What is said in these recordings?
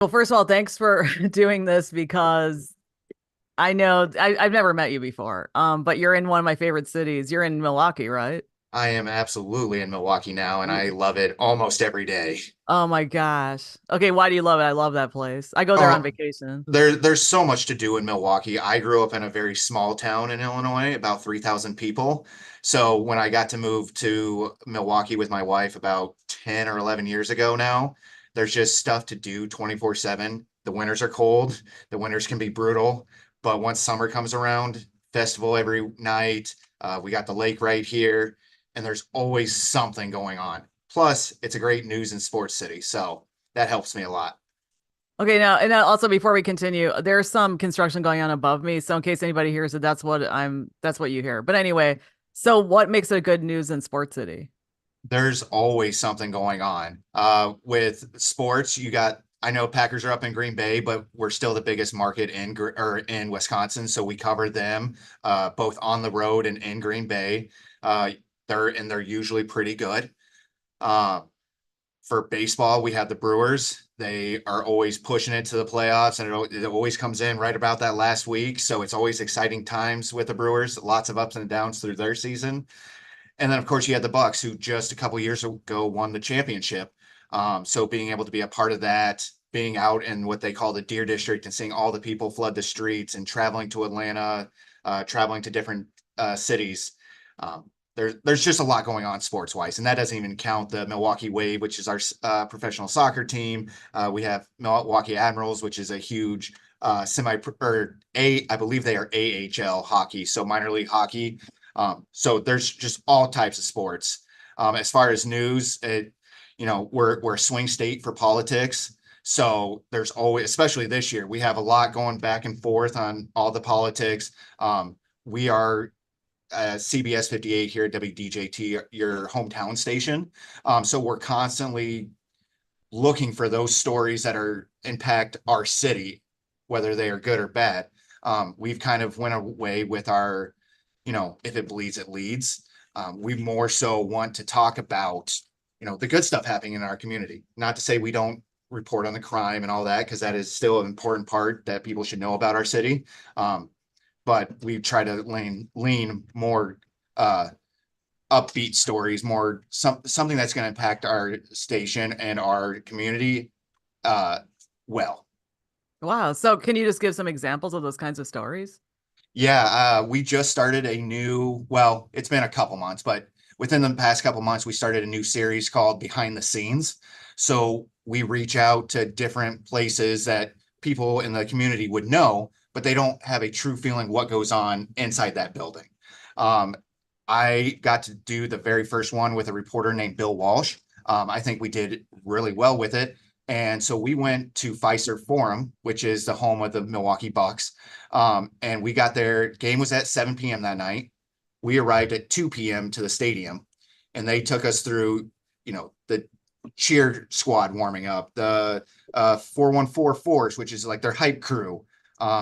Well, first of all, thanks for doing this because I know I've never met you before. But you're in one of my favorite cities. You're in Milwaukee, right? I am absolutely in Milwaukee now, and You, I love it almost every day. oh my gosh. Okay, why do you love it? I love that place. I go there on Oh, vacation. there's so much to do in Milwaukee. I grew up in a very small town in Illinois, about 3,000 people. So when I got to move to Milwaukee with my wife about 10 or 11 years ago now, there's just stuff to do 24/7. The winters are cold, the winters can be brutal, but once summer comes around, festival every night, we got the lake right here, and there's always something going on. Plus, it's a great news and sports city, so that helps me a lot. Okay, now and also before we continue, there's some construction going on above me. So in case anybody hears it, that's what you hear. But anyway, so what makes it a good news in Sports City? There's always something going on. With sports, I know Packers are up in Green Bay, but we're still the biggest market in Wisconsin, so we cover them both on the road and in Green Bay. Uh, they're usually pretty good. Uh, for baseball, we have the Brewers. They are always pushing it to the playoffs, and it always comes in right about that last week. So it's always exciting times with the Brewers. Lots of ups and downs through their season. And then, of course, you had the Bucks, who just a couple years ago won the championship. So being able to be a part of that, being out in what they call the Deer District and seeing all the people flood the streets and traveling to Atlanta, traveling to different cities. Um, there's just a lot going on sports wise, and that doesn't even count the Milwaukee Wave, which is our professional soccer team. We have Milwaukee Admirals, which is a huge semi or I believe they are AHL hockey, so minor league hockey. So there's just all types of sports. As far as news, we're a swing state for politics. So there's always, especially this year, we have a lot going back and forth on all the politics. We are CBS 58 here at WDJT, your hometown station. So we're constantly looking for those stories that are impact our city, whether they are good or bad. We've kind of went away with our, if it bleeds, it leads. We more so want to talk about, the good stuff happening in our community. Not to say we don't report on the crime and all that, because that is still an important part that people should know about our city. But we try to lean more uh, upbeat stories, more something that's going to impact our station and our community uh, well. Wow. So can you just give some examples of those kinds of stories? Yeah, we just started well, it's been a couple months, but within the past couple months, we started a new series called Behind the Scenes. So we reach out to different places that people in the community would know, but they don't have a true feeling what goes on inside that building. Um, I got to do the very first one with a reporter named Bill Walsh. I think we did really well with it. And so we went to Fiserv Forum, which is the home of the Milwaukee Bucks. And we got there, game was at 7 p.m. that night. We arrived at 2 p.m. to the stadium, and they took us through, the cheer squad warming up, the 414 Force, which is like their hype crew.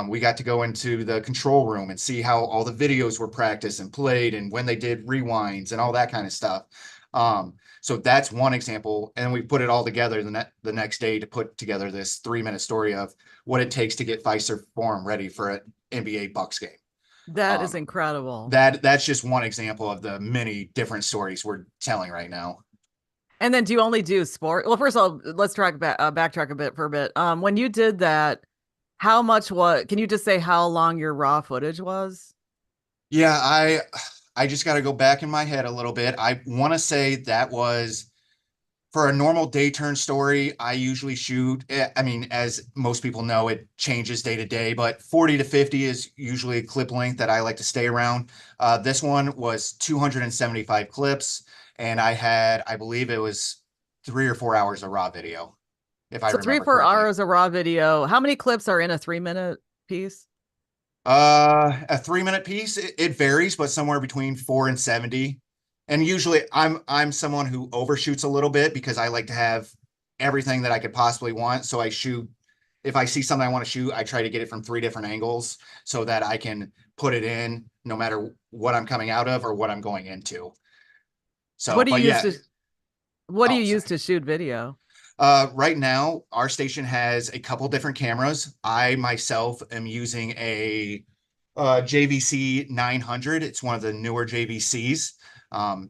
We got to go into the control room and see how all the videos were practiced and played and when they did rewinds and all that kind of stuff. So that's one example. And we put it all together the next day to put together this 3-minute story of what it takes to get Fiserv Forum ready for an NBA Bucks game. That is Um, incredible. that's just one example of the many different stories we're telling right now. And then do you only do sport? Well, first of all, let's backtrack a bit for a bit. When you did that, can you just say how long your raw footage was? Yeah, I just got to go back in my head a little bit. I want to say that was for a normal day turn story. I usually shoot, I mean, as most people know, it changes day to day, but 40 to 50 is usually a clip length that I like to stay around. This one was 275 clips, and I believe it was 3 or 4 hours of raw video, if I So three or remember four correctly. hours of raw video. How many clips are in a 3 minute piece? A 3 minute piece, it varies, but somewhere between 4 and 70. And usually I'm someone who overshoots a little bit because I like to have everything that I could possibly want. So I shoot, if I see something I want to shoot, I try to get it from 3 different angles so that I can put it in no matter what I'm coming out of or what I'm going into. So, What do you but use yeah, to what do you oh, use sorry. to shoot video? Right now, our station has a couple different cameras. I myself am using a JVC 900. It's one of the newer JVCs.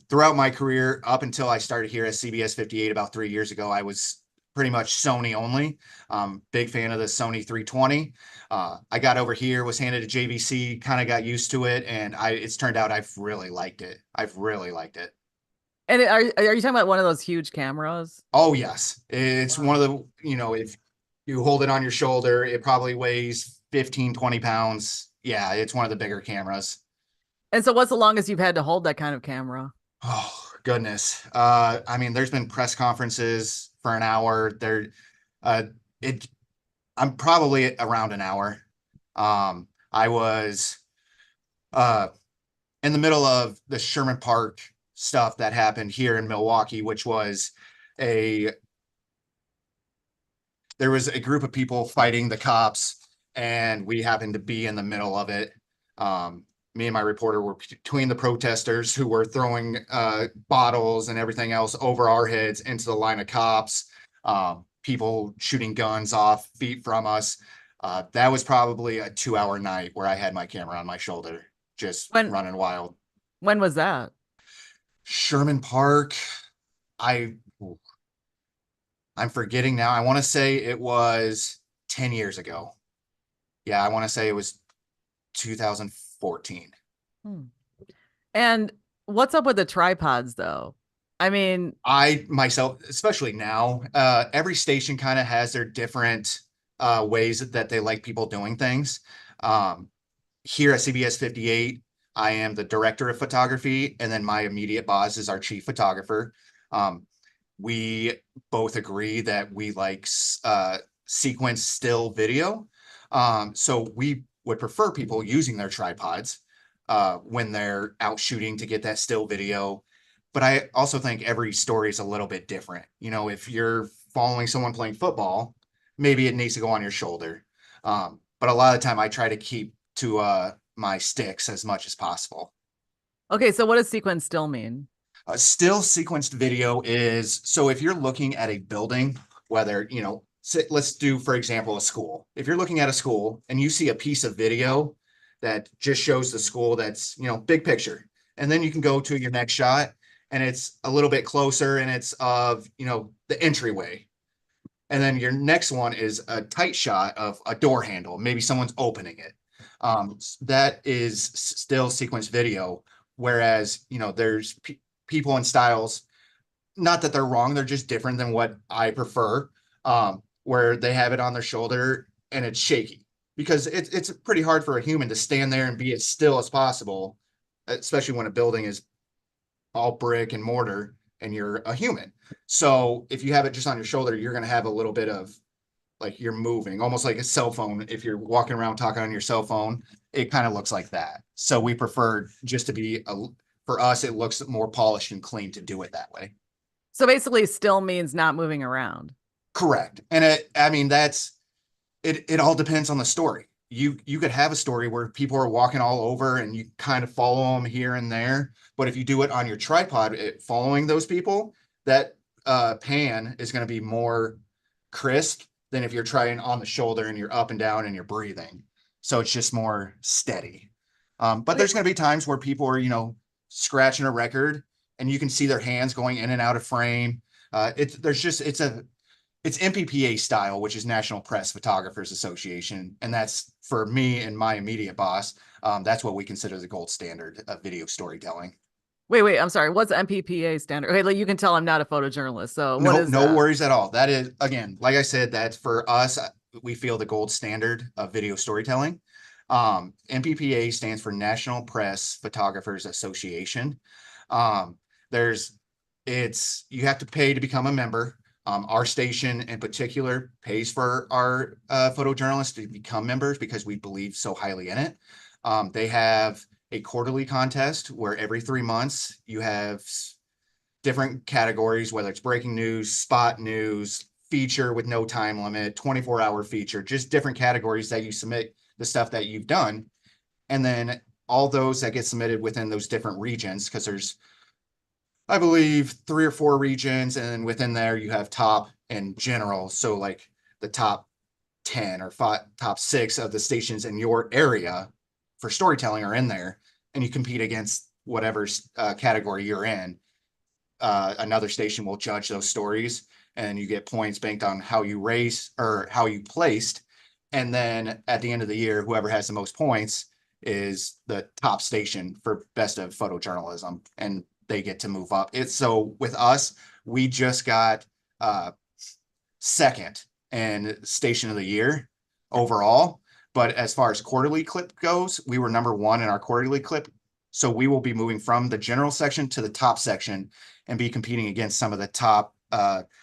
Throughout my career, up until I started here at CBS 58 about 3 years ago, I was pretty much Sony only. Big fan of the Sony 320. I got over here, was handed a JVC, kind of got used to it, and it's turned out I've really liked it. I've really liked it. And are you talking about one of those huge cameras? Oh, yes. It's one Wow. of the, if you hold it on your shoulder, it probably weighs 15, 20 pounds. Yeah, it's one of the bigger cameras. And so what's the longest you've had to hold that kind of camera? Oh, goodness. I mean, there's been press conferences for an hour. Uh, it, I'm probably around an hour. I was, uh, in the middle of the Sherman Park stuff that happened here in Milwaukee, which was a there was a group of people fighting the cops, and we happened to be in the middle of it. Me and my reporter were between the protesters who were throwing bottles and everything else over our heads into the line of cops. People shooting guns off feet from us. That was probably a 2 hour night where I had my camera on my shoulder, just When running wild. when was that? Sherman Park, I I'm forgetting now. I want to say it was 10 years ago. Yeah, I want to say it was 2014. Hmm. And what's up with the tripods though? I mean, I myself, especially now, every station kind of has their different ways that they like people doing things. Um, Here at CBS 58, I am the director of photography, and then my immediate boss is our chief photographer. Um, we both agree that we like sequence still video. So we would prefer people using their tripods when they're out shooting to get that still video. But I also think every story is a little bit different. If you're following someone playing football, maybe it needs to go on your shoulder. But a lot of the time I try to keep to my sticks as much as possible. okay, so what does sequence still mean? A still sequenced video is so if you're looking at a building, whether, let's do, for example, a school. If you're looking at a school and you see a piece of video that just shows the school, that's, big picture. And then you can go to your next shot and it's a little bit closer and it's of, the entryway. And then your next one is a tight shot of a door handle. Maybe someone's opening it. That is still sequence video. Whereas, there's people and styles, not that they're wrong, they're just different than what I prefer, where they have it on their shoulder and it's shaky because it's pretty hard for a human to stand there and be as still as possible, especially when a building is all brick and mortar and you're a human. So if you have it just on your shoulder, you're going to have a little bit of like you're moving, almost like a cell phone. If you're walking around talking on your cell phone, it kind of looks like that. So we prefer just to be for us, it looks more polished and clean to do it that way. So basically still means not moving around. Correct. And I mean, it all depends on the story. You could have a story where people are walking all over and you kind of follow them here and there. But if you do it on your tripod, following those people, that pan is going to be more crisp than if you're trying on the shoulder and you're up and down and you're breathing. So it's just more steady. But Okay. there's going to be times where people are, scratching a record and you can see their hands going in and out of frame. It's MPPA style, which is National Press Photographers Association. And that's for me and my immediate boss. That's what we consider the gold standard of video storytelling. Wait, I'm sorry. What's MPPA standard? Okay, like you can tell I'm not a photojournalist. So what No, is no that? worries at all. That is, again, like I said, that's for us. We feel the gold standard of video storytelling. MPPA stands for National Press Photographers Association. Um, there's, you have to pay to become a member. Our station in particular pays for our photojournalists to become members because we believe so highly in it. They have a quarterly contest where every 3 months you have different categories, whether it's breaking news, spot news, feature with no time limit, 24-hour feature, just different categories that you submit the stuff that you've done. And then all those that get submitted within those different regions, because there's, I believe, 3 or 4 regions, and within there you have top in general. So like the top 10 or top 6 of the stations in your area for storytelling are in there, and you compete against whatever category you're in. Another station will judge those stories, and you get points banked on how you race or how you placed. And then at the end of the year, whoever has the most points is the top station for best of photojournalism, and they get to move up. It's so with us, we just got second and station of the year overall. But as far as quarterly clip goes, we were number 1 in our quarterly clip. So we will be moving from the general section to the top section and be competing against some of the top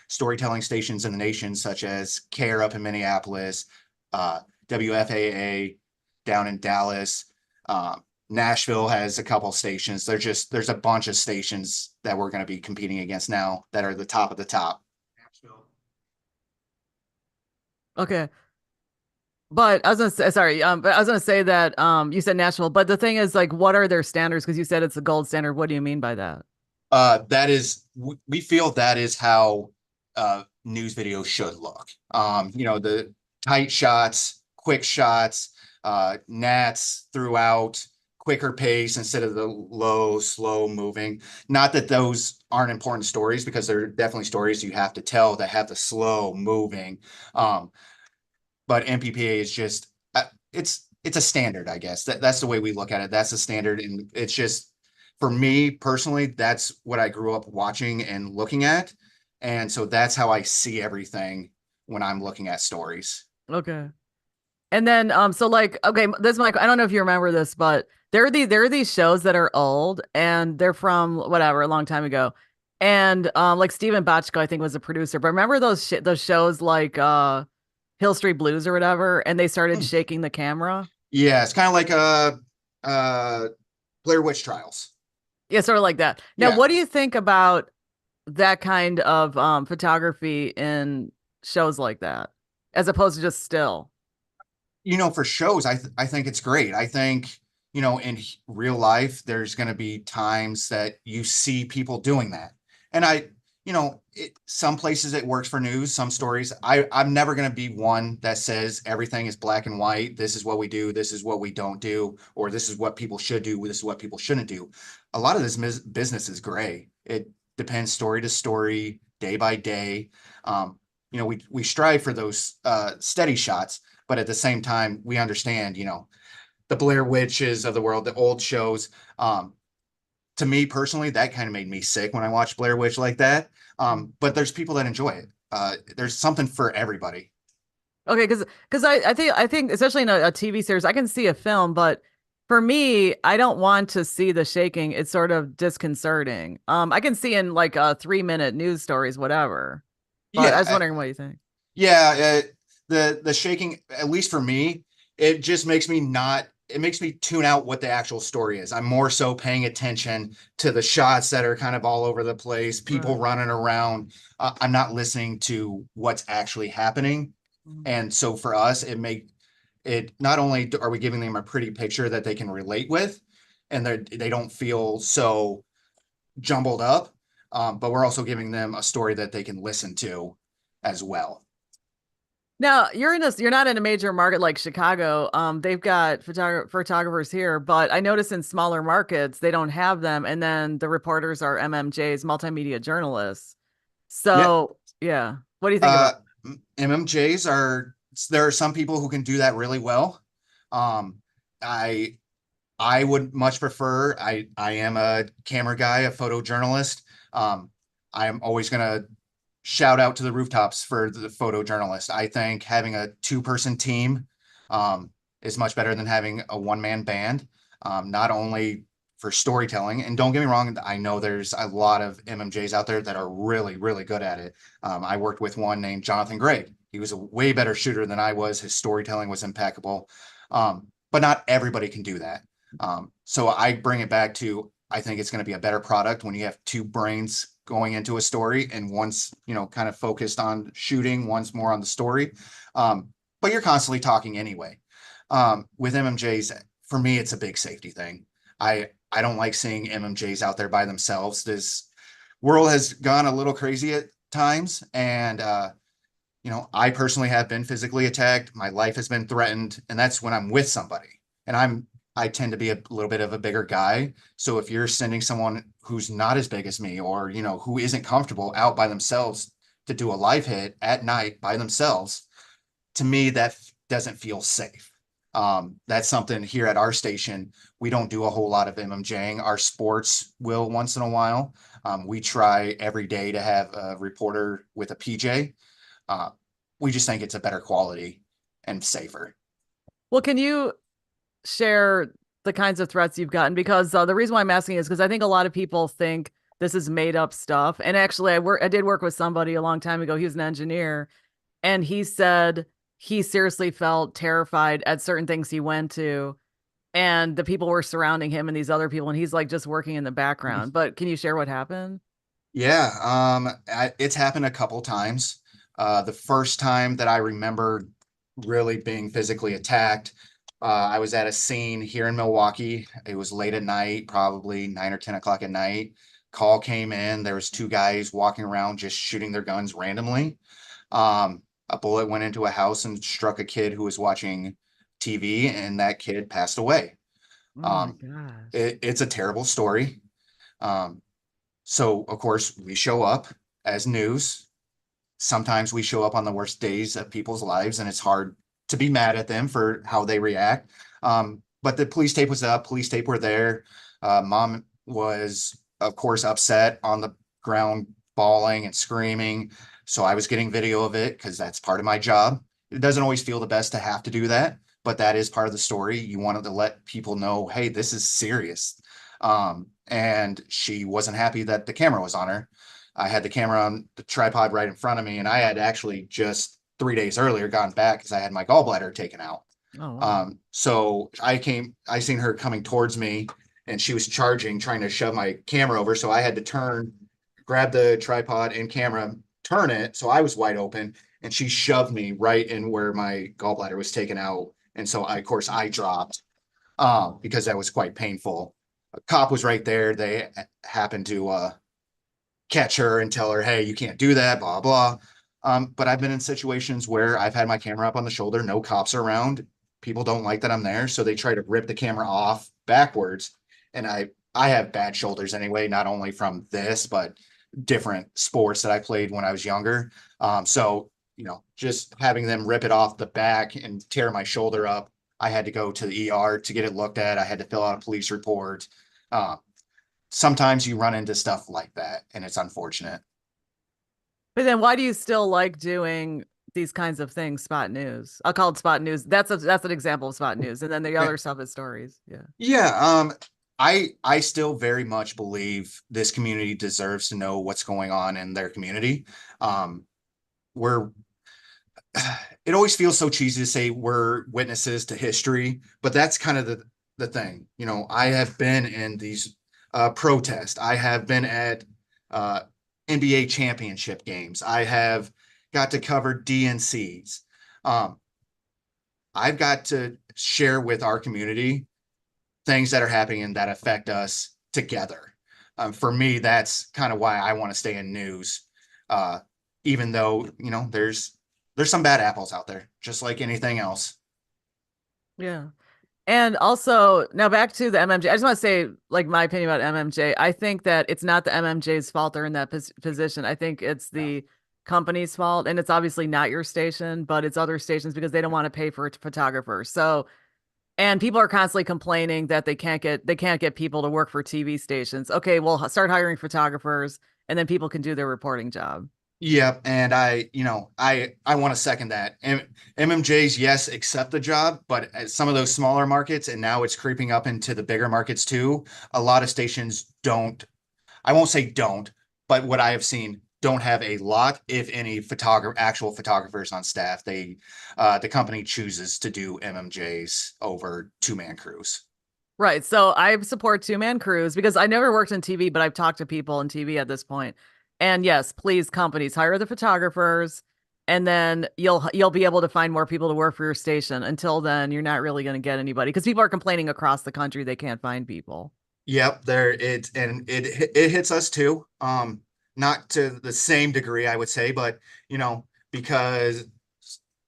storytelling stations in the nation, such as CARE up in Minneapolis, WFAA down in Dallas. Nashville has a couple stations. There's a bunch of stations that we're going to be competing against now that are the top of the top. Nashville. Okay. But I was gonna say, sorry, but I was gonna say that you said Nashville, but the thing is, like, what are their standards? Because you said it's the gold standard. What do you mean by that? That is, we feel that is how news videos should look. The tight shots, quick shots, nats throughout, quicker pace instead of the low, slow moving. Not that those aren't important stories, because they're definitely stories you have to tell that have the slow moving. But MPPA is just it's a standard, I guess. That's the way we look at it. That's the standard, and it's just, for me personally, that's what I grew up watching and looking at, and so that's how I see everything when I'm looking at stories. Okay. And then so like, okay, this might, I don't know if you remember this, but there are these shows that are old and they're from whatever, a long time ago. And like Steven Bochco, I think, was a producer. But remember those shows like Hill Street Blues or whatever, and they started Hmm. shaking the camera? Yeah, it's kind of like uh Blair Witch Trials. Yeah, sort of like that. Now, Yeah. what do you think about that kind of photography in shows like that, as opposed to just still? For shows, I think it's great. I think, in real life, there's going to be times that you see people doing that. And some places it works for news, some stories. I'm never going to be one that says everything is black and white. This is what we do. This is what we don't do, or this is what people should do. This is what people shouldn't do. A lot of this business is gray. It depends story to story, day by day. We strive for those steady shots, but at the same time, we understand, the Blair Witches of the world, the old shows. To me personally, that kind of made me sick when I watched Blair Witch like that. But there's people that enjoy it. There's something for everybody. Okay, because I think especially in a TV series, I can see a film, but for me, I don't want to see the shaking. It's sort of disconcerting. I can see in like 3-minute news stories, whatever. But I Yeah, was wondering what you think. yeah. The shaking, at least for me, it just makes me not. It makes me tune out what the actual story is. I'm more so paying attention to the shots that are kind of all over the place, people Right. running around. I'm not listening to what's actually happening. Mhm. And so for us, it not only are we giving them a pretty picture that they can relate with, and they don't feel so jumbled up, but we're also giving them a story that they can listen to as well. Now you're not in a major market like Chicago. They've got photographers here, but I notice in smaller markets they don't have them, and then the reporters are MMJs, multimedia journalists. Yeah. So yeah, what do you think Uh, about MMJs there are some people who can do that really well. Um, I I would much prefer. I am a camera guy, a photojournalist. I'm always gonna shout out to the rooftops for the photojournalist. I think having a two-person team is much better than having a one-man band. Not only for storytelling, and don't get me wrong, I know there's a lot of MMJs out there that are really, really good at it. I worked with one named Jonathan Gray. He was a way better shooter than I was. His storytelling was impeccable. But not everybody can do that. So I bring it back to, I think it's going to be a better product when you have two brains going into a story, and one's, kind of focused on shooting, one's more on the story. But you're constantly talking anyway. With MMJs, for me, it's a big safety thing. I don't like seeing MMJs out there by themselves. This world has gone a little crazy times. And, I personally have been physically attacked. My life has been threatened. And that's when I'm with somebody. And I tend to be a little bit of a bigger guy. So if you're sending someone who's not as big as me or, who isn't comfortable out by themselves to do a live hit at night by themselves, to me, that doesn't feel safe. That's something here at our station. We don't do a whole lot of MMJing. Our sports will once in a while. We try every day to have a reporter with a PJ. Uh, we just think it's a better quality and safer. Well, can you share the kinds of threats you've gotten? Because the reason why I'm asking is because I think a lot of people think this is made up stuff. And actually, I did work with somebody a long time ago. He was an engineer, and he said he seriously felt terrified at certain things he went to, and the people were surrounding him and these other people, and he's like just working in the background. But can you share what happened? Yeah, it's happened a couple times. The first time that I remember really being physically attacked, I was at a scene here in Milwaukee. It was late at night, probably 9 or 10 o'clock at night. Call came in. There was two guys walking around just shooting their guns randomly. A bullet went into a house and struck a kid who was watching TV, and that kid passed away. Oh my Um, gosh. it's a terrible story. Um, so of course we show up as news. Sometimes we show up on the worst days of people's lives, and it's hard to be mad at them for how they react. But the police tape was up, police tape were there. Mom was, of course, upset on the ground, bawling and screaming. So I was getting video of it because that's part of my job. It doesn't always feel the best to have to do that, but that is part of the story. You wanted to let people know, hey, this is serious. And she wasn't happy that the camera was on her. I had the camera on the tripod right in front of me, and I had actually just 3 days earlier gone back because I had my gallbladder taken out. Oh wow. So I seen her coming towards me, and she was charging, trying to shove my camera over. So I had to turn, grab the tripod and camera, turn it. So I was wide open, and she shoved me right in where my gallbladder was taken out. And so of course I dropped, because that was quite painful. A cop was right there. They happened to, catch her and tell her, hey, you can't do that, blah, blah. But I've been in situations where I've had my camera up on the shoulder, no cops are around. People don't like that I'm there. So they try to rip the camera off backwards. And I have bad shoulders anyway, not only from this, but different sports that I played when I was younger. So, just having them rip it off the back and tear my shoulder up, I had to go to the ER to get it looked at. I had to fill out a police report. Um, Sometimes you run into stuff like that, and it's unfortunate. But then why do you still like doing these kinds of things, spot news? I'll call it spot news. That's an example of spot news. And then the other stuff is stories. Yeah. Yeah, I still very much believe this community deserves to know what's going on in their community. We're It always feels so cheesy to say we're witnesses to history, but that's kind of the thing. I have been in these protests. I have been at uh, NBA championship games. I have got to cover DNCs. Um, I've got to share with our community things that are happening and that affect us together. For me, that's kind of why I want to stay in news. Uh, Even though, there's some bad apples out there, just like anything else. Yeah. And also, now back to the MMJ. I just want to say, like, my opinion about MMJ. I think that it's not the MMJ's fault they're in that position. I think it's Yeah. the company's fault. And it's obviously not your station, but it's other stations because they don't want to pay for photographers. So, and people are constantly complaining that they can't get people to work for TV stations. Okay, well, start hiring photographers and then people can do their reporting job. Yep, and I want to second that. MMJs, yes, accept the job, but at some of those smaller markets, and now it's creeping up into the bigger markets too. A lot of stations don't. I won't say don't, but what I have seen don't have a lot, if any, actual photographers on staff. The company chooses to do MMJs over two-man crews. Right. So I support two-man crews because I never worked in TV, but I've talked to people in TV at this point. And yes, please, companies hire the photographers, and then you'll be able to find more people to work for your station. Until then, you're not really going to get anybody because people are complaining across the country they can't find people. Yep, it hits us too. not to the same degree, I would say, but because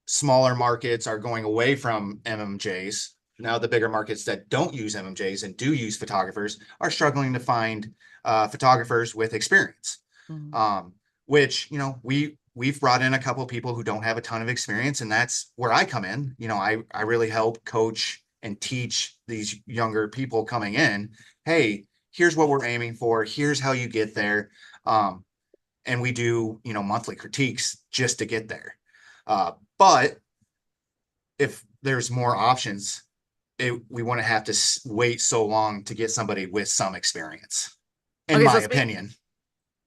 smaller markets are going away from MMJs. Now the bigger markets that don't use MMJs and do use photographers are struggling to find photographers with experience. Mhm. Um, which we've brought in a couple of people who don't have a ton of experience, and that's where I come in. I really help coach and teach these younger people coming in. Hey, here's what we're aiming for. Here's how you get there. And we do monthly critiques just to get there. But if there's more options, we wouldn't have to wait so long to get somebody with some experience, in Okay, my so speak opinion.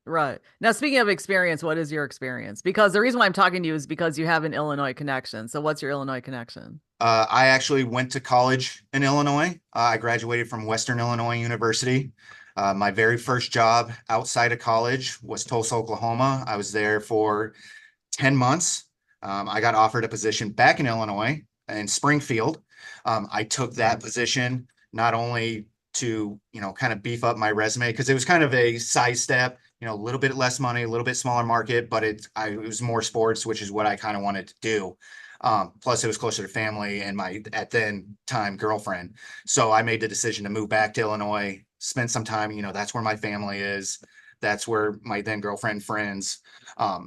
right. Now speaking of experience, what is your experience? Because the reason why I'm talking to you is because you have an Illinois connection. So what's your Illinois connection? I actually went to college in Illinois. I graduated from Western Illinois University. My very first job outside of college was Tulsa, Oklahoma. I was there for 10 months. I got offered a position back in Illinois in Springfield. I took that position not only to, kind of beef up my resume because it was kind of a side step, a little bit less money, a little bit smaller market, but it was more sports, which is what I kind of wanted to do. Plus, it was closer to family and my at then time girlfriend. So I made the decision to move back to Illinois, spend some time. That's where my family is. That's where my then girlfriend friends.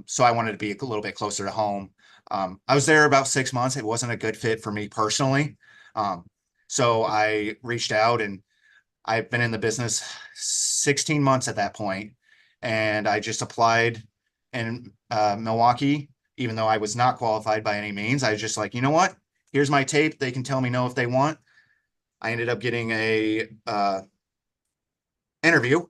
So I wanted to be a little bit closer to home. I was there about 6 months. It wasn't a good fit for me personally. Um, so I reached out, and I've been in the business 16 months at that point, and I just applied in Milwaukee, even though I was not qualified by any means. I was just like, you know what? Here's my tape. They can tell me no if they want. I ended up getting a interview,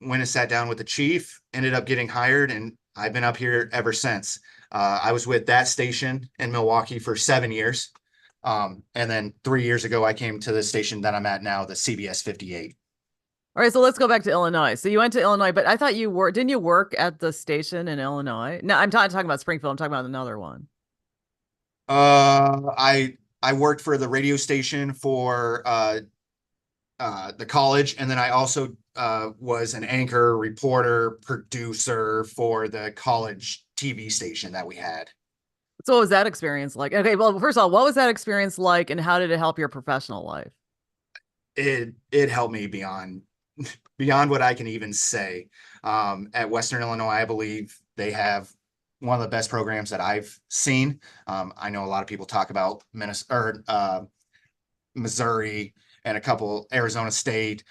went and sat down with the chief, ended up getting hired, and I've been up here ever since. I was with that station in Milwaukee for 7 years. And then 3 years ago, I came to the station that I'm at now, the CBS 58. All right, so let's go back to Illinois. So you went to Illinois, but I thought didn't you work at the station in Illinois? No, I'm not talking about Springfield. I'm talking about another one. I worked for the radio station for the college, and then I also was an anchor, reporter, producer for the college TV station that we had. So what was that experience like? Okay, well, first of all, what was that experience like and how did it help your professional life? It helped me beyond what I can even say. At Western Illinois, I believe they have one of the best programs that I've seen. I know a lot of people talk about Minnesota or Missouri and a couple Arizona State.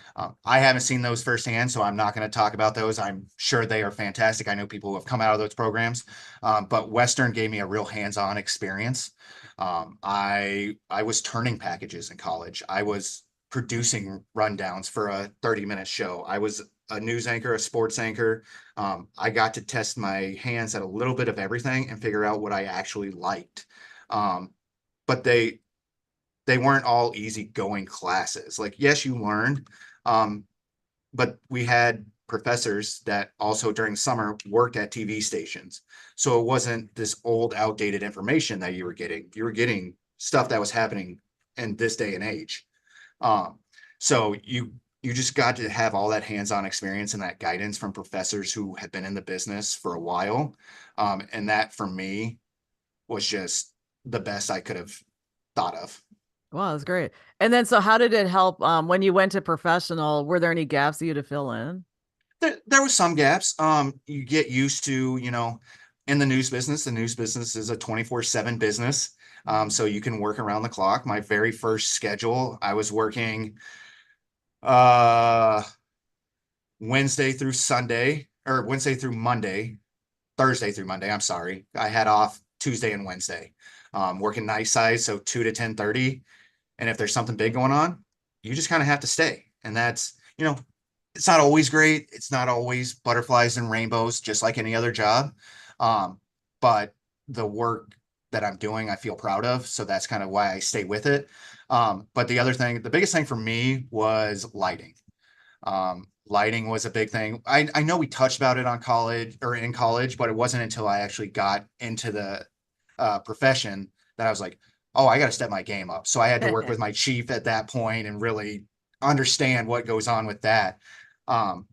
I haven't seen those firsthand, so I'm not going to talk about those. I'm sure they are fantastic. I know people who have come out of those programs, but Western gave me a real hands-on experience. I was turning packages in college. I was producing rundowns for a 30-minute show. I was a news anchor, a sports anchor. I got to test my hands at a little bit of everything and figure out what I actually liked. But they weren't all easygoing classes. Like, yes, you learned, but we had professors that also during summer worked at TV stations. So it wasn't this old, outdated information that you were getting. You were getting stuff that was happening in this day and age. Um, so you just got to have all that hands-on experience and that guidance from professors who had been in the business for a while. And that for me was just the best I could have thought of. Wow, that's great. And then so how did it help when you went to professional? Were there any gaps that you had to fill in? There was some gaps. You get used to, in the news business is a 24/7 business. So you can work around the clock. My very first schedule, I was working uh Wednesday through Sunday or Wednesday through Monday, Thursday through Monday. I'm sorry. I had off Tuesday and Wednesday. Working night side, so 2 to 10:30. And if there's something big going on, you just kind of have to stay. And that's, it's not always great. It's not always butterflies and rainbows, just like any other job. Um, but the work that I'm doing, I feel proud of. So that's kind of why I stay with it. But the biggest thing for me was lighting. Lighting was a big thing. I know we touched about it on college or in college, but it wasn't until I actually got into the profession that I was like, oh, I got to step my game up. So I had to work with my chief at that point and really understand what goes on with that. Um,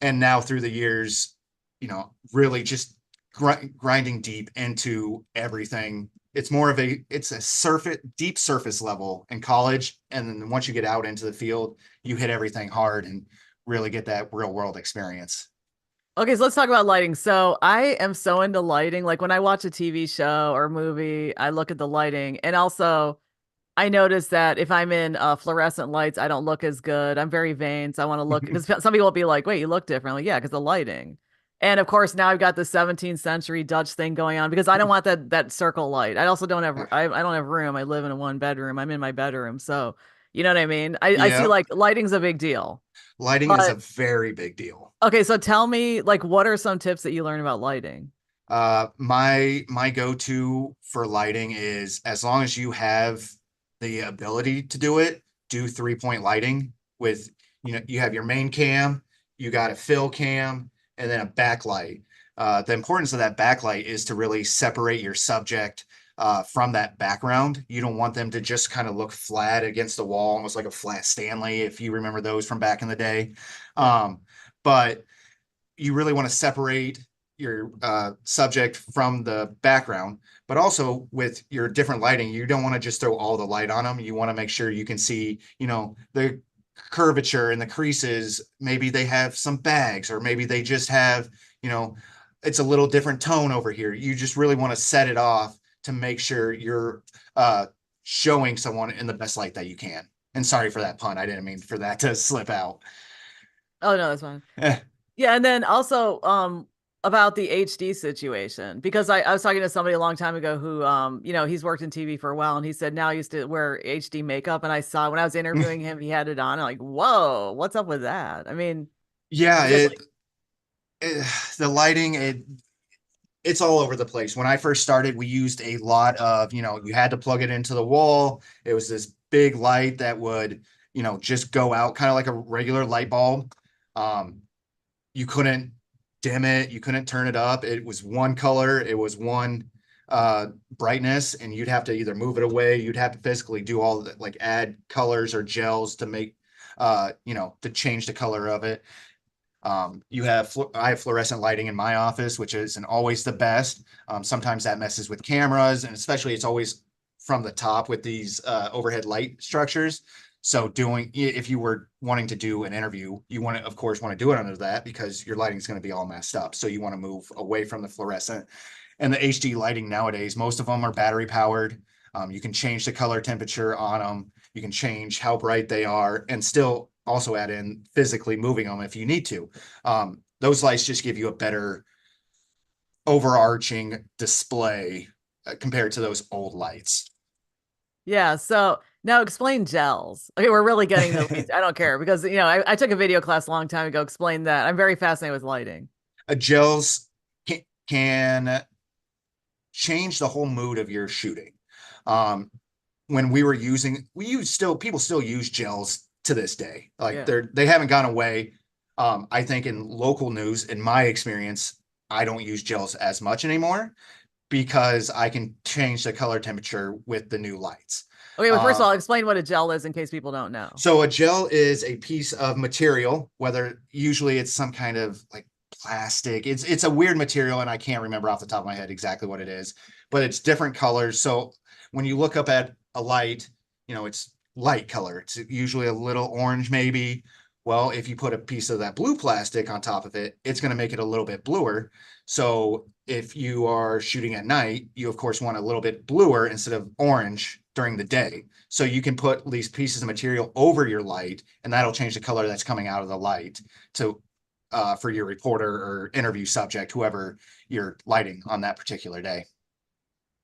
and now through the years, really just grinding deep into everything. It's a deep surface level in college. And then once you get out into the field, you hit everything hard and really get that real world experience. Okay, so let's talk about lighting. So I am so into lighting. Like when I watch a TV show or movie, I look at the lighting. And also, I notice that if I'm in fluorescent lights, I don't look as good. I'm very vain, so I want to look because some people will be like, "Wait, you look different." Like, yeah, because the lighting. And of course, now I've got the 17th century Dutch thing going on because I don't want that circle light. I also don't have I don't have room. I live in a one bedroom. I'm in my bedroom, so you know what I mean. I see Yeah, like lighting's a big deal. lighting is a But very big deal. okay, so tell me like what are some tips that you learn about lighting? My go-to for lighting is, as long as you have the ability to do it, do 3-point lighting with, you have your main cam, you got a fill cam, and then a backlight. The importance of that backlight is to really separate your subject from that background. You don't want them to just kind of look flat against the wall, almost like a flat Stanley, if you remember those from back in the day. Yeah. But you really want to separate your subject from the background, but also with your different lighting, you don't want to just throw all the light on them. You want to make sure you can see, the curvature and the creases. Maybe they have some bags, or maybe they just have, it's a little different tone over here. You just really want to set it off to make sure you're showing someone in the best light that you can. And sorry for that pun. I didn't mean for that to slip out. Oh no, that's fine. Yeah, and then also about the HD situation because I was talking to somebody a long time ago who he's worked in TV for a while and he said now he used to wear HD makeup and I saw when I was interviewing him he had it on. I'm like, whoa, what's up with that? I mean, Yeah, is it like it the lighting, it's all over the place. When I first started, we used a lot of, you had to plug it into the wall. It was this big light that would, just go out kind of like a regular light bulb. Um, you couldn't dim it, you couldn't turn it up. It was one color, it was one brightness, and you'd have to either move it away, you'd have to physically do all the, like, add colors or gels to make to change the color of it. I have fluorescent lighting in my office, which isn't always the best. Sometimes that messes with cameras, and especially it's always from the top with these overhead light structures. So if you were wanting to do an interview, you want to, of course, want to do it under that because your lighting is going to be all messed up. So you want to move away from the fluorescent. And the HD lighting nowadays, most of them are battery powered. You can change the color temperature on them. You can change how bright they are and still also add in physically moving them if you need to. Those lights just give you a better overarching display compared to those old lights. yeah, so now explain gels. Okay, we're really getting the weeds. I don't care because I took a video class a long time ago, explain that. I'm very fascinated with lighting. Gels can change the whole mood of your shooting. Um, when people still use gels to this day. Like Yeah. they haven't gone away. I think in local news, in my experience, I don't use gels as much anymore because I can change the color temperature with the new lights. Okay, well, first of Uh, all, explain what a gel is in case people don't know. so a gel is a piece of material, whether usually it's some kind of like plastic. It's a weird material, and I can't remember off the top of my head exactly what it is, but it's different colors. So when you look up at a light, it's light color. It's usually a little orange, maybe. Well, if you put a piece of that blue plastic on top of it, it's going to make it a little bit bluer. So if you are shooting at night, you of course want a little bit bluer instead of orange during the day. So you can put these pieces of material over your light, and that'll change the color that's coming out of the light to for your reporter or interview subject, whoever you're lighting on that particular day.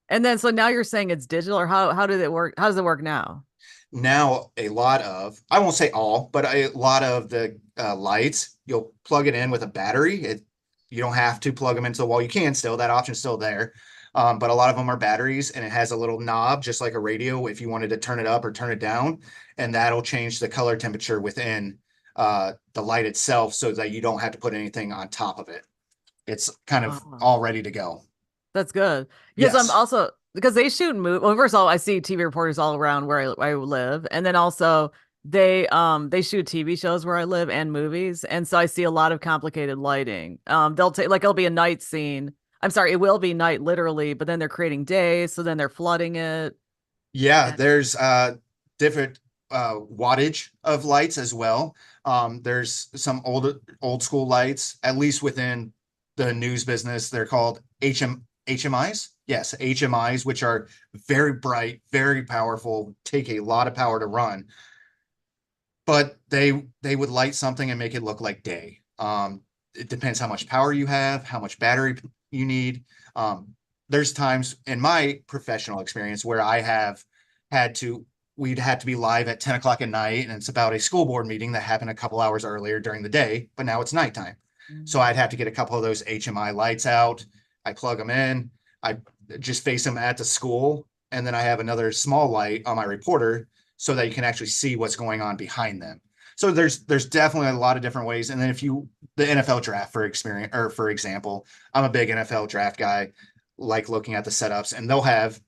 And then so now you're saying it's digital, or how did it work? How does it work now? Now, I won't say all, but a lot of the lights, you'll plug it in with a battery. You don't have to plug them into the wall. You can still, that option's still there. But a lot of them are batteries, and it has a little knob, just like a radio, if you wanted to turn it up or turn it down, and that'll change the color temperature within the light itself so that you don't have to put anything on top of it. It's kind of Oh, all ready to go. that's good. Because I'm Yes. also because they shoot movie. Well, first of all, I see TV reporters all around where I live, and then also they shoot TV shows where I live and movies, and so I see a lot of complicated lighting. They'll take like it'll be a night scene. I'm sorry, it will be night literally, but then they're creating day, so then they're flooding it. Yeah, And there's different wattage of lights as well. There's some old school lights, at least within the news business. They're called HMIs. Yes, HMIs, which are very bright, very powerful, take a lot of power to run, but they would light something and make it look like day. It depends how much power you have, how much battery you need. There's times in my professional experience where I have had to, we'd had to be live at 10 o'clock at night, and it's about a school board meeting that happened a couple hours earlier during the day, but now it's nighttime. So mm, I'd have to get a couple of those HMI lights out. I plug them in. I just face them at the school. And then I have another small light on my reporter so that you can actually see what's going on behind them. So there's definitely a lot of different ways. And then if you the NFL draft for experience or for example, I'm a big NFL draft guy, like looking at the setups, and they'll have,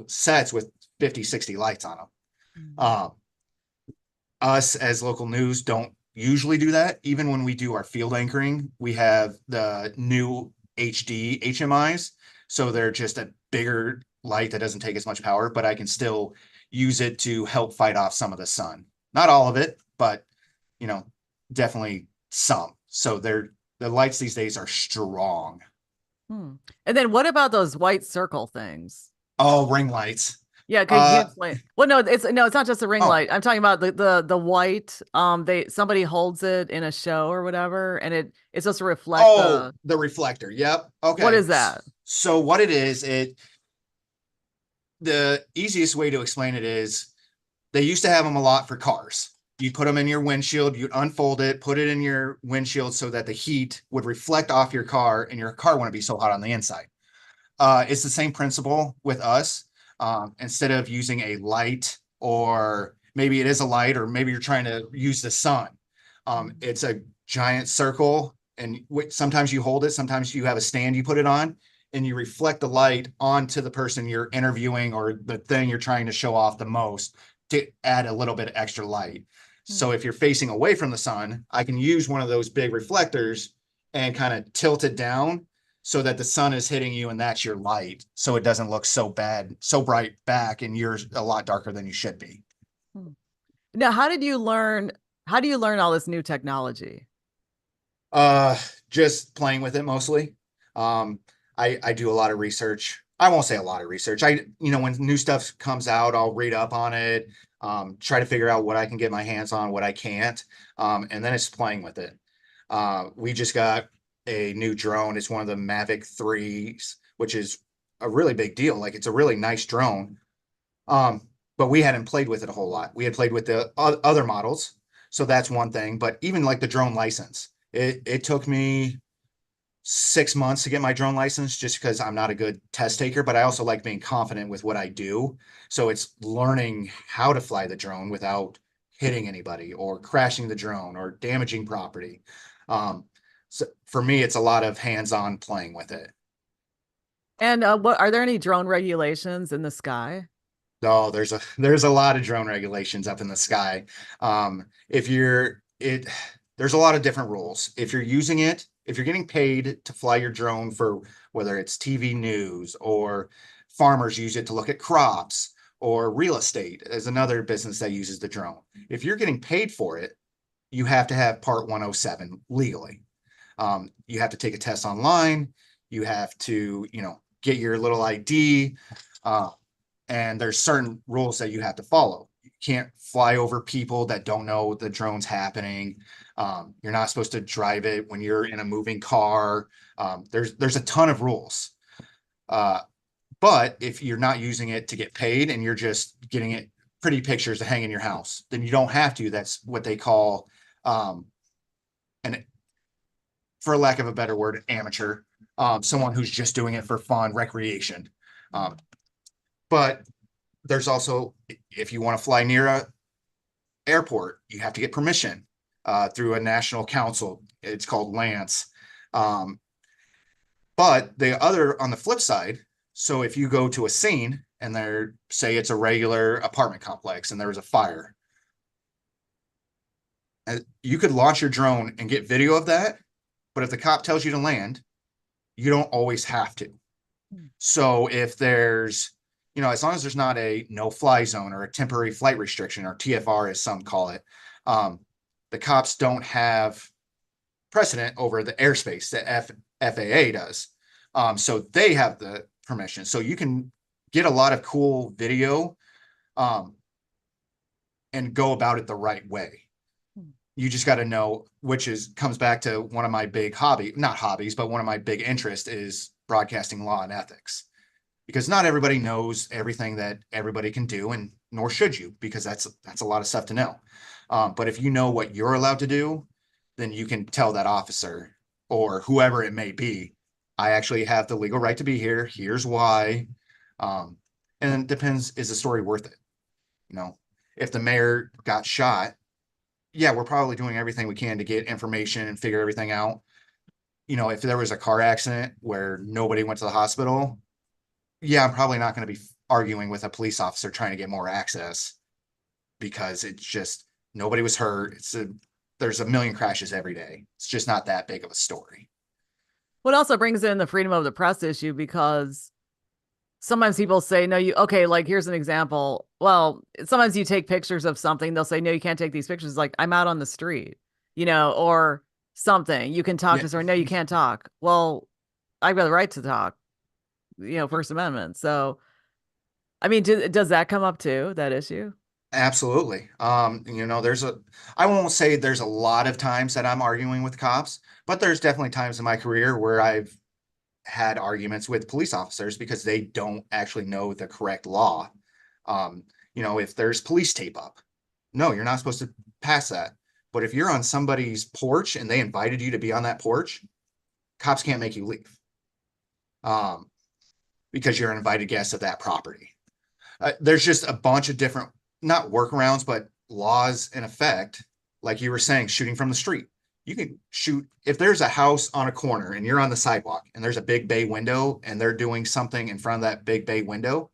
sets with 50, 60 lights on them. mm. Um, us as local news don't usually do that. Even when we do our field anchoring, we have the new HD HMIs. So they're just a bigger light that doesn't take as much power, but I can still use it to help fight off some of the sun. Not all of it, but you know, definitely some. So the lights these days are strong. Hmm. And then what about those white circle things? Oh, ring lights. Yeah, can you Uh explain? Well, no, it's not just a ring oh, light. I'm talking about the white. They somebody holds it in a show or whatever, and it's supposed to reflect oh, the. the reflector. Yep. What Okay. is that? So what it is, the easiest way to explain it is they used to have them a lot for cars. You put them in your windshield, you'd unfold it, put it in your windshield so that the heat would reflect off your car and your car wouldn't be so hot on the inside. It's the same principle with us. Instead of using a light, or maybe it is a light, or maybe you're trying to use the sun. It's a giant circle, and sometimes you hold it, sometimes you have a stand you put it on, and you reflect the light onto the person you're interviewing or the thing you're trying to show off the most to add a little bit of extra light. Hmm. So if you're facing away from the sun, I can use one of those big reflectors and kind of tilt it down so that the sun is hitting you and that's your light. So it doesn't look so bad, so bright back, and you're a lot darker than you should be. Hmm. Now, how did you learn? How do you learn all this new technology? Uh, just playing with it mostly. Um, I do a lot of research. I won't say a lot of research. When new stuff comes out, I'll read up on it, try to figure out what I can get my hands on, what I can't. And then it's playing with it. We just got a new drone. It's one of the Mavic 3s, which is a really big deal. Like it's a really nice drone. Um, but we hadn't played with it a whole lot. We had played with the other models. So that's one thing. But even like the drone license, it took me 6 months to get my drone license just because I'm not a good test taker, but I also like being confident with what I do. So it's learning how to fly the drone without hitting anybody or crashing the drone or damaging property. So for me, it's a lot of hands-on playing with it. And what are there any drone regulations in the sky? Oh, there's a lot of drone regulations up in the sky. If you're it, there's a lot of different rules. If you're getting paid to fly your drone for whether it's TV news or farmers use it to look at crops or real estate is another business that uses the drone. If you're getting paid for it, you have to have Part 107 legally. You have to take a test online. You have to, get your little ID. Uh, and there's certain rules that you have to follow. You can't fly over people that don't know the drone's happening. You're not supposed to drive it when you're in a moving car. There's a ton of rules. Uh, but if you're not using it to get paid and you're just getting it pretty pictures to hang in your house, then you don't have to. That's what they call, and for lack of a better word, amateur. Someone who's just doing it for fun, recreation. Um, but there's also, if you want to fly near a airport, you have to get permission through a national council. It's called Lance. Um, but on the flip side, so if you go to a scene and say it's a regular apartment complex and there was a fire, You could launch your drone and get video of that, but if the cop tells you to land, you don't always have to. So if there's, as long as there's not a no fly zone or a temporary flight restriction or TFR, as some call it, um, the cops don't have precedent over the airspace that FAA does. So they have the permission. So you can get a lot of cool video um, and go about it the right way. You just got to know, which is comes back to one of my big not hobbies, but one of my big interests is broadcasting law and ethics, because not everybody knows everything that everybody can do, and nor should you, because that's a lot of stuff to know. But if you know what you're allowed to do, then you can tell that officer or whoever it may be, I actually have the legal right to be here. Here's why. And it depends, is the story worth it? You know, if the mayor got shot, yeah, we're probably doing everything we can to get information and figure everything out. If there was a car accident where nobody went to the hospital, yeah, I'm probably not going to be arguing with a police officer trying to get more access, because it's just nobody was hurt. There's a million crashes every day. It's just not that big of a story. What also brings in the freedom of the press issue, because sometimes people say, no, okay, like here's an example. Well, sometimes you take pictures of something, they'll say, no, you can't take these pictures. Like, I'm out on the street, or something. You can talk Yeah, to someone. No, you can't talk. Well, I've got the right to talk, First Amendment. So, I mean, does that come up too, that issue? absolutely. I won't say there's a lot of times that I'm arguing with cops, but there's definitely times in my career where I've had arguments with police officers because they don't actually know the correct law. Um, if there's police tape up, no, you're not supposed to pass that. But if you're on somebody's porch and they invited you to be on that porch, cops can't make you leave. Um, because you're an invited guest of that property. There's just a bunch of different, not workarounds, but laws in effect. Like you were saying, shooting from the street. You can shoot if there's a house on a corner and you're on the sidewalk and there's a big bay window and they're doing something in front of that big bay window,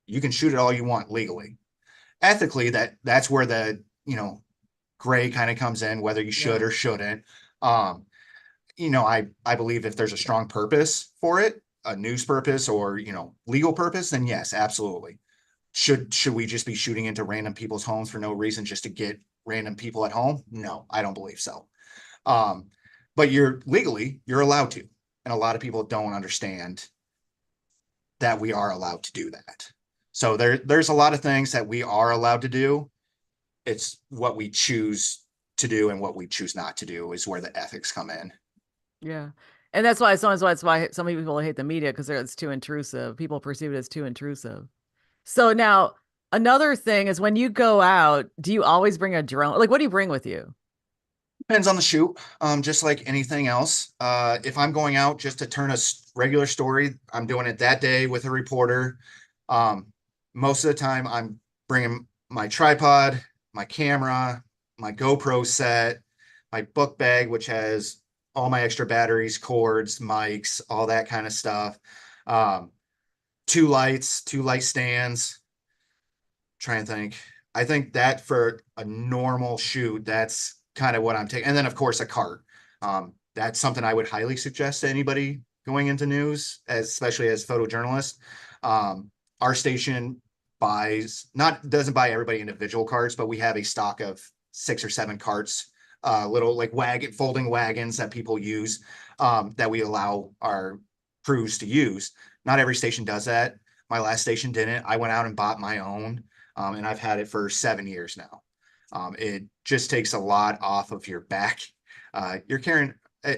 you can shoot it all you want legally. Ethically, that's where the, gray kind of comes in, whether you should Yeah. or shouldn't. Um, I believe if there's a strong purpose for it, a news purpose or, legal purpose, then yes, absolutely. Should we just be shooting into random people's homes for no reason just to get random people at home? No, I don't believe so. Um, but you're allowed to. And a lot of people don't understand that we are allowed to do that. So there's a lot of things that we are allowed to do. It's what we choose to do and what we choose not to do is where the ethics come in. Yeah. And that's why some people hate the media, because it's too intrusive. People perceive it as too intrusive. So now another thing is, when you go out, do you always bring a drone? Like, what do you bring with you? Depends on the shoot. Just like anything else. If I'm going out just to turn a regular story, I'm doing it that day with a reporter. Um, Most of the time, I'm bringing my tripod, my camera, my GoPro set, my book bag, which has all my extra batteries, cords, mics, all that kind of stuff. Um, two light stands. Trying to think. I think that for a normal shoot, that's kind of what I'm taking. And then of course a cart. That's something I would highly suggest to anybody going into news, especially as photojournalist. Our station doesn't buy everybody individual carts, but we have a stock of 6 or 7 carts, little like folding wagons that people use, that we allow our crews to use. Not every station does that. My last station didn't. I went out and bought my own, and I've had it for 7 years now. It just takes a lot off of your back. You're carrying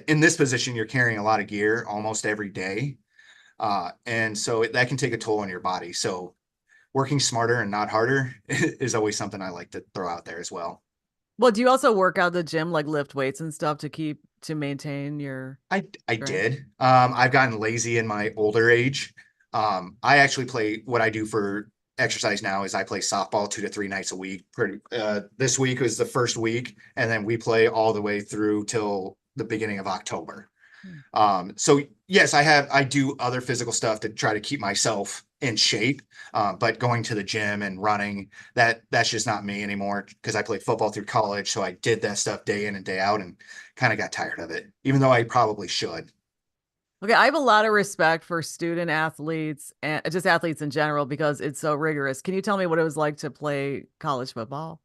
in this position, you're carrying a lot of gear almost every day. And so that can take a toll on your body. So working smarter and not harder is always something I like to throw out there as well. Well, do you also work out at the gym, like lift weights and stuff to maintain your I strength? did. I've gotten lazy in my older age. I actually play what I do for exercise now is I play softball 2 to 3 nights a week. This week was the first week, and then we play all the way through till the beginning of October. Hmm. So yes, I do other physical stuff to try to keep myself in shape. But going to the gym and running, that's just not me anymore because I played football through college. So I did that stuff day in and day out and kind of got tired of it, even though I probably should. Okay, I have a lot of respect for student athletes and just athletes in general because it's so rigorous. Can you tell me what it was like to play college football?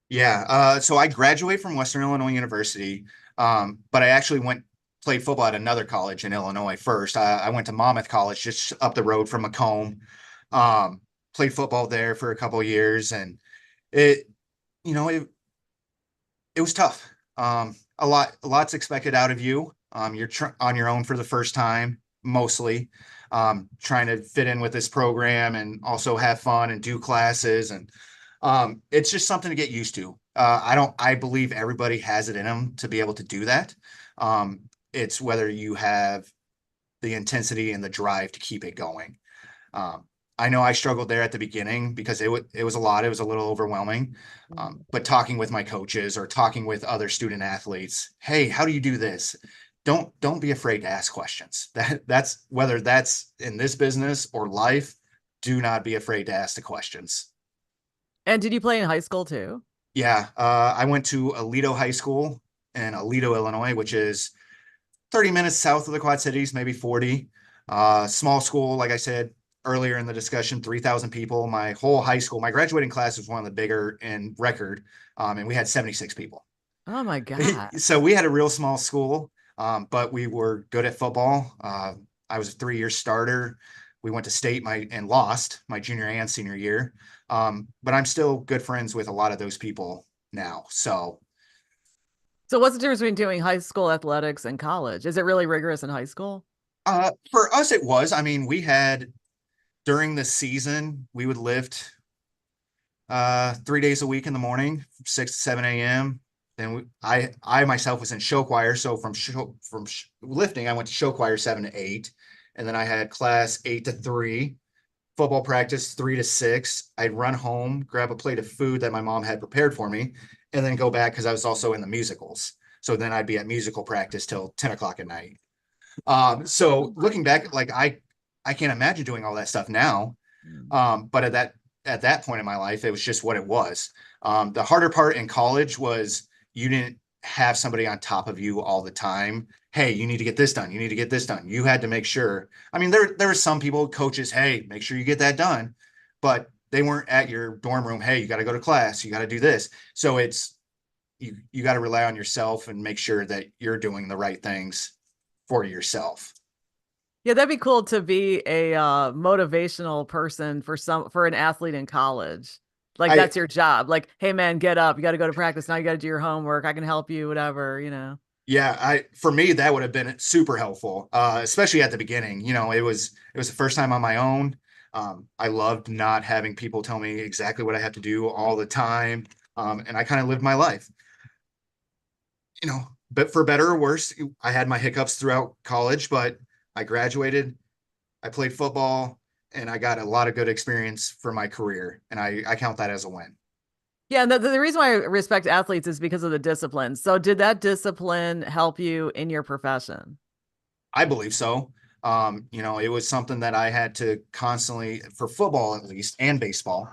Yeah. So I graduated from Western Illinois University, but I actually played football at another college in Illinois first. I went to Monmouth College just up the road from Macomb. Played football there for a couple of years, and it, you know, it was tough. A lot's expected out of you. You're on your own for the first time, mostly, trying to fit in with this program and also have fun and do classes. And it's just something to get used to. I believe everybody has it in them to be able to do that. It's whether you have the intensity and the drive to keep it going. Um, I know I struggled there at the beginning because it was a lot. It was a little overwhelming. But talking with my coaches or talking with other student athletes, hey, how do you do this? Don't be afraid to ask questions. That's whether that's in this business or life. Do not be afraid to ask the questions. And did you play in high school too? Yeah, I went to Aledo High School in Aledo, Illinois, which is 30 minutes south of the Quad Cities, maybe 40. Small school, like I said earlier in the discussion, 3,000 people. My whole high school, my graduating class was one of the bigger in record, and we had 76 people. Oh my God. So we had a real small school, but we were good at football. I was a 3 year starter. We went to state and lost my junior and senior year. But I'm still good friends with a lot of those people now. So So what's the difference between doing high school athletics and college? Is it really rigorous in high school? for us, it was. I mean, we had during the season, we would lift 3 days a week in the morning, 6 to 7 a.m. Then I myself was in show choir, so from lifting, I went to show choir 7 to 8, and then I had class 8 to 3, football practice 3 to 6. I'd run home, grab a plate of food that my mom had prepared for me, and then go back because I was also in the musicals. So then I'd be at musical practice till 10 o'clock at night. So looking back, like I can't imagine doing all that stuff now. But at that point in my life, it was just what it was. The harder part in college was you didn't have somebody on top of you all the time. Hey, you need to get this done. You need to get this done. You had to make sure. I mean, there were some people, coaches, hey, make sure you get that done, but they weren't at your dorm room. Hey, you got to go to class. You got to do this. So you got to rely on yourself and make sure that you're doing the right things for yourself. Yeah, that'd be cool to be a motivational person for an athlete in college. Like I that's your job. Like, hey man, get up. You got to go to practice. Now you got to do your homework. I can help you, whatever, you know. Yeah, I for me that would have been super helpful, especially at the beginning. It was the first time on my own. I loved not having people tell me exactly what I have to do all the time, and I kind of lived my life. But for better or worse, I had my hiccups throughout college, but I graduated. I played football, and I got a lot of good experience for my career, and I count that as a win. Yeah, and the reason why I respect athletes is because of the discipline. So did that discipline help you in your profession? I believe so. It was something that I had to constantly, for football at least, and baseball,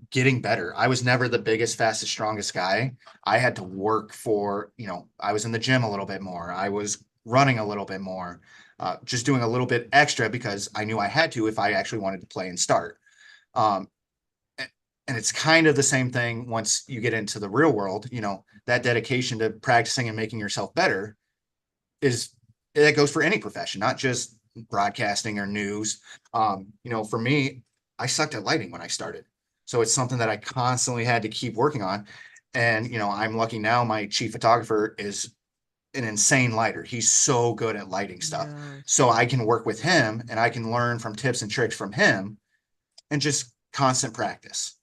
getting better. I was never the biggest, fastest, strongest guy. I had to work I was in the gym a little bit more. I was running a little bit more, just doing a little bit extra because I knew I had to if I actually wanted to play and start. Um, and it's kind of the same thing once you get into the real world, that dedication to practicing and making yourself better is that goes for any profession, not just broadcasting or news. For me, I sucked at lighting when I started. So it's something that I constantly had to keep working on. And, I'm lucky now my chief photographer is an insane lighter. He's so good at lighting stuff. Yeah. So I can work with him and I can learn from tips and tricks from him and just constant practice.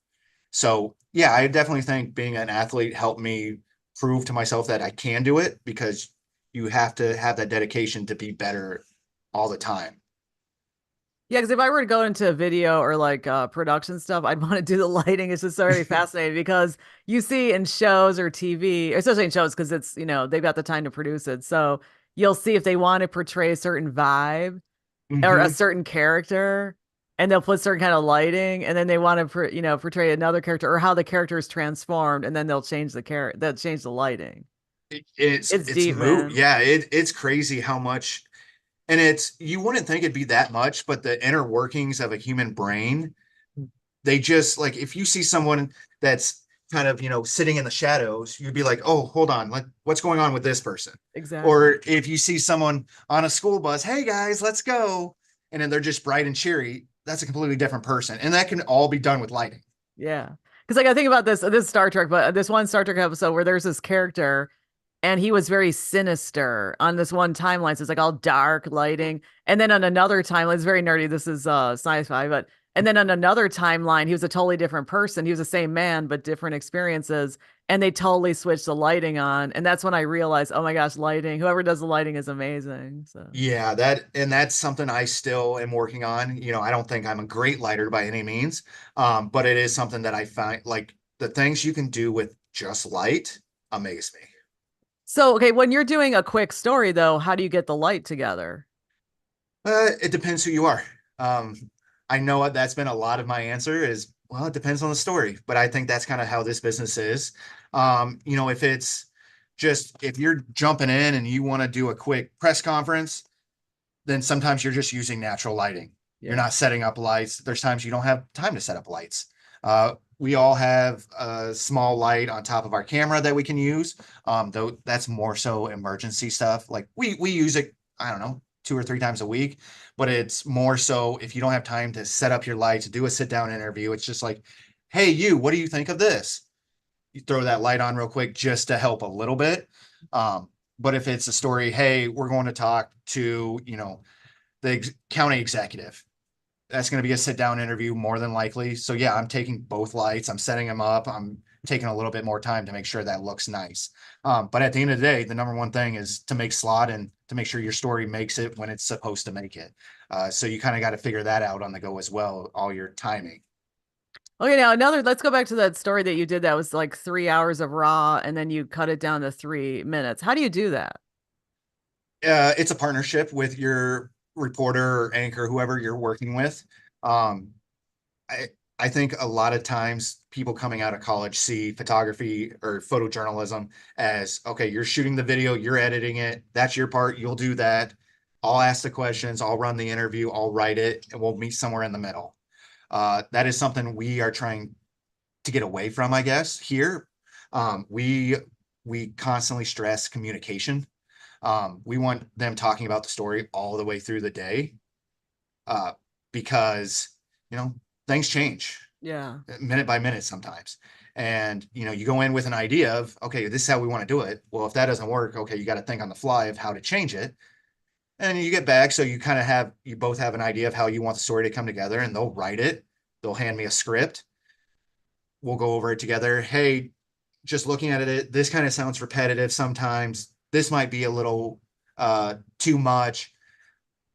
So yeah, I definitely think being an athlete helped me prove to myself that I can do it because you have to have that dedication to be better all the time. Yeah, because if I were to go into video or like production stuff, I'd want to do the lighting. It's just already fascinating because you see in shows or TV, especially in shows, because it's, they've got the time to produce it. So you'll see if they want to portray a certain vibe or a Hmm. certain character. and they'll put certain kind of lighting, and then they want to, portray another character or how the character is transformed, and then they'll change the lighting. It's It's deep, mood. man. Yeah, it's crazy how much, and it's you wouldn't think it'd be that much, but the inner workings of a human brain, they just like if you see someone that's kind of sitting in the shadows, you'd be like, oh, hold on, like what's going on with this person? Exactly. Or if you see someone on a school bus, hey guys, let's go, and then they're just bright and cheery, that's a completely different person, and that can all be done with lighting. Yeah. Because like I think about this Star Trek, but this one Star Trek episode where there's this character and he was very sinister on this one timeline. So it's like all dark lighting. And then on another timeline, it's very nerdy. This is sci-fi, but and then on another timeline, he was a totally different person. He was the same man, but different experiences. And they totally switched the lighting on. And that's when I realized, oh my gosh, lighting, whoever does the lighting is amazing. So Yeah, that's something I still am working on. I don't think I'm a great lighter by any means, but it is something that I find like the things you can do with just light amaze me. okay, when you're doing a quick story though, how do you get the light together? It depends who you are. Um, I know that's been a lot of my answer is, well, it depends on the story, but I think that's kind of how this business is. If it's just if you're jumping in and you want to do a quick press conference, then sometimes you're just using natural lighting. You're Yeah. not setting up lights. There's times you don't have time to set up lights. We all have a small light on top of our camera that we can use. Though that's more so emergency stuff. Like we use it, I don't know, 2 or 3 times a week, but it's more so if you don't have time to set up your lights, do a sit down interview. It's just like, hey, what do you think of this? You throw that light on real quick just to help a little bit. But if it's a story, hey, we're going to talk to, the county executive. That's going to be a sit down interview more than likely. So yeah, I'm taking both lights. I'm setting them up. I'm taking a little bit more time to make sure that looks nice. But at the end of the day, the number one thing is to make slot and to make sure your story makes it when it's supposed to make it. So you kind of got to figure that out on the go as well, all your timing. Okay, now let's go back to that story that you did that was like 3 hours of raw and then you cut it down to 3 minutes. How do you do that? It's a partnership with your reporter or anchor, whoever you're working with. Um, I I think a lot of times people coming out of college see photography or photojournalism as okay, you're shooting the video, you're editing it, that's your part, you'll do that. I'll ask the questions, I'll run the interview, I'll write it, and we'll meet somewhere in the middle. That is something we are trying to get away from, I guess, here. We constantly stress communication. We want them talking about the story all the way through the day, uh, because you know things change Yeah. minute by minute sometimes. And you go in with an idea of okay, this is how we want to do it. Well, if that doesn't work, okay, you got to think on the fly of how to change it. And you get back, so you both have an idea of how you want the story to come together, and they'll write it. They'll hand me a script. We'll go over it together. Hey, just looking at it, this kind of sounds repetitive sometimes. This might be a little too much.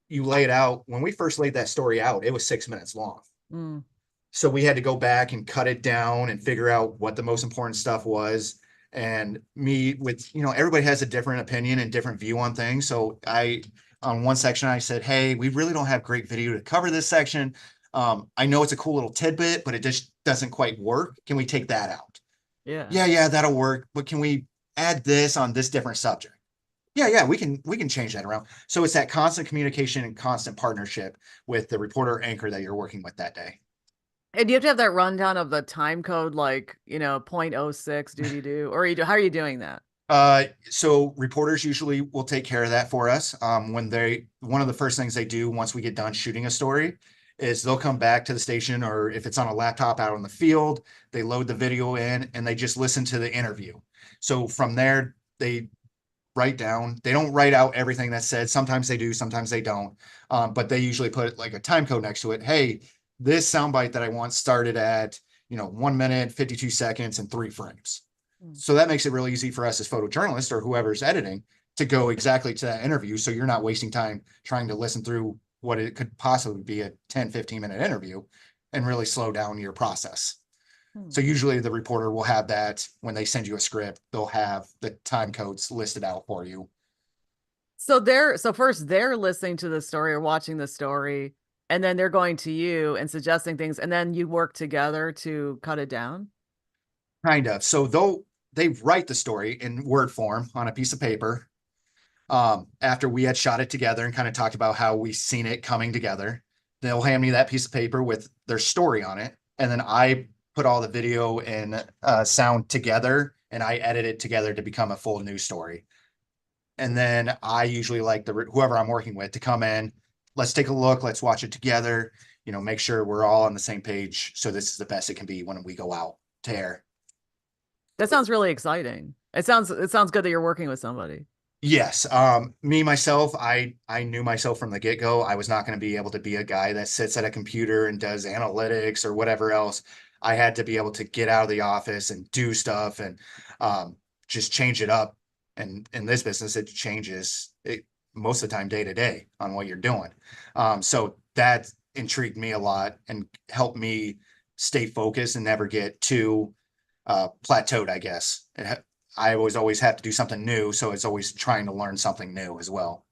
You lay it out. When we first laid that story out, it was 6 minutes long. Mm. So we had to go back and cut it down and figure out what the most important stuff was and meet with, everybody has a different opinion and different view on things. So on one section, I said, hey, we really don't have great video to cover this section. I know it's a cool little tidbit, but it just doesn't quite work. Can we take that out? Yeah. Yeah, that'll work. But can we add this on this different subject? Yeah, we can change that around. So it's that constant communication and constant partnership with the reporter anchor that you're working with that day. And do you have to have that rundown of the time code, like, point oh 0.06 do, or how are you doing that? So reporters usually will take care of that for us. One of the first things they do once we get done shooting a story is they'll come back to the station, or if it's on a laptop out on the field, they load the video in and they just listen to the interview. So from there, they write down. They don't write out everything that's said. Sometimes they do, sometimes they don't. But they usually put like a time code next to it. Hey, this soundbite that I want started at 1 minute, 52 seconds, and 3 frames. Mm. So that makes it really easy for us as photojournalists or whoever's editing to go exactly to that interview. So you're not wasting time trying to listen through what it could possibly be a 10, 15-minute interview and really slow down your process. Hmm. So usually the reporter will have that when they send you a script, they'll have the time codes listed out for you. So first they're listening to the story or watching the story. and then they're going to you and suggesting things, and then you work together to cut it down. Kind of. So though they write the story in word form on a piece of paper, after we had shot it together and kind of talked about how we seen it coming together, they'll hand me that piece of paper with their story on it. And then I put all the video and sound together and I edit it together to become a full news story. And then I usually like whoever I'm working with to come in, let's take a look, let's watch it together, make sure we're all on the same page. So this is the best it can be when we go out to air. That sounds really exciting. It sounds good that you're working with somebody. Yes. Me, myself, I knew myself from the get-go. I was not going to be able to be a guy that sits at a computer and does analytics or whatever else. I had to be able to get out of the office and do stuff and just change it up. And in this business, it changes most of the time day to day on what you're doing. So that intrigued me a lot and helped me stay focused and never get too plateaued, I guess. I always have to do something new, so it's always trying to learn something new as well.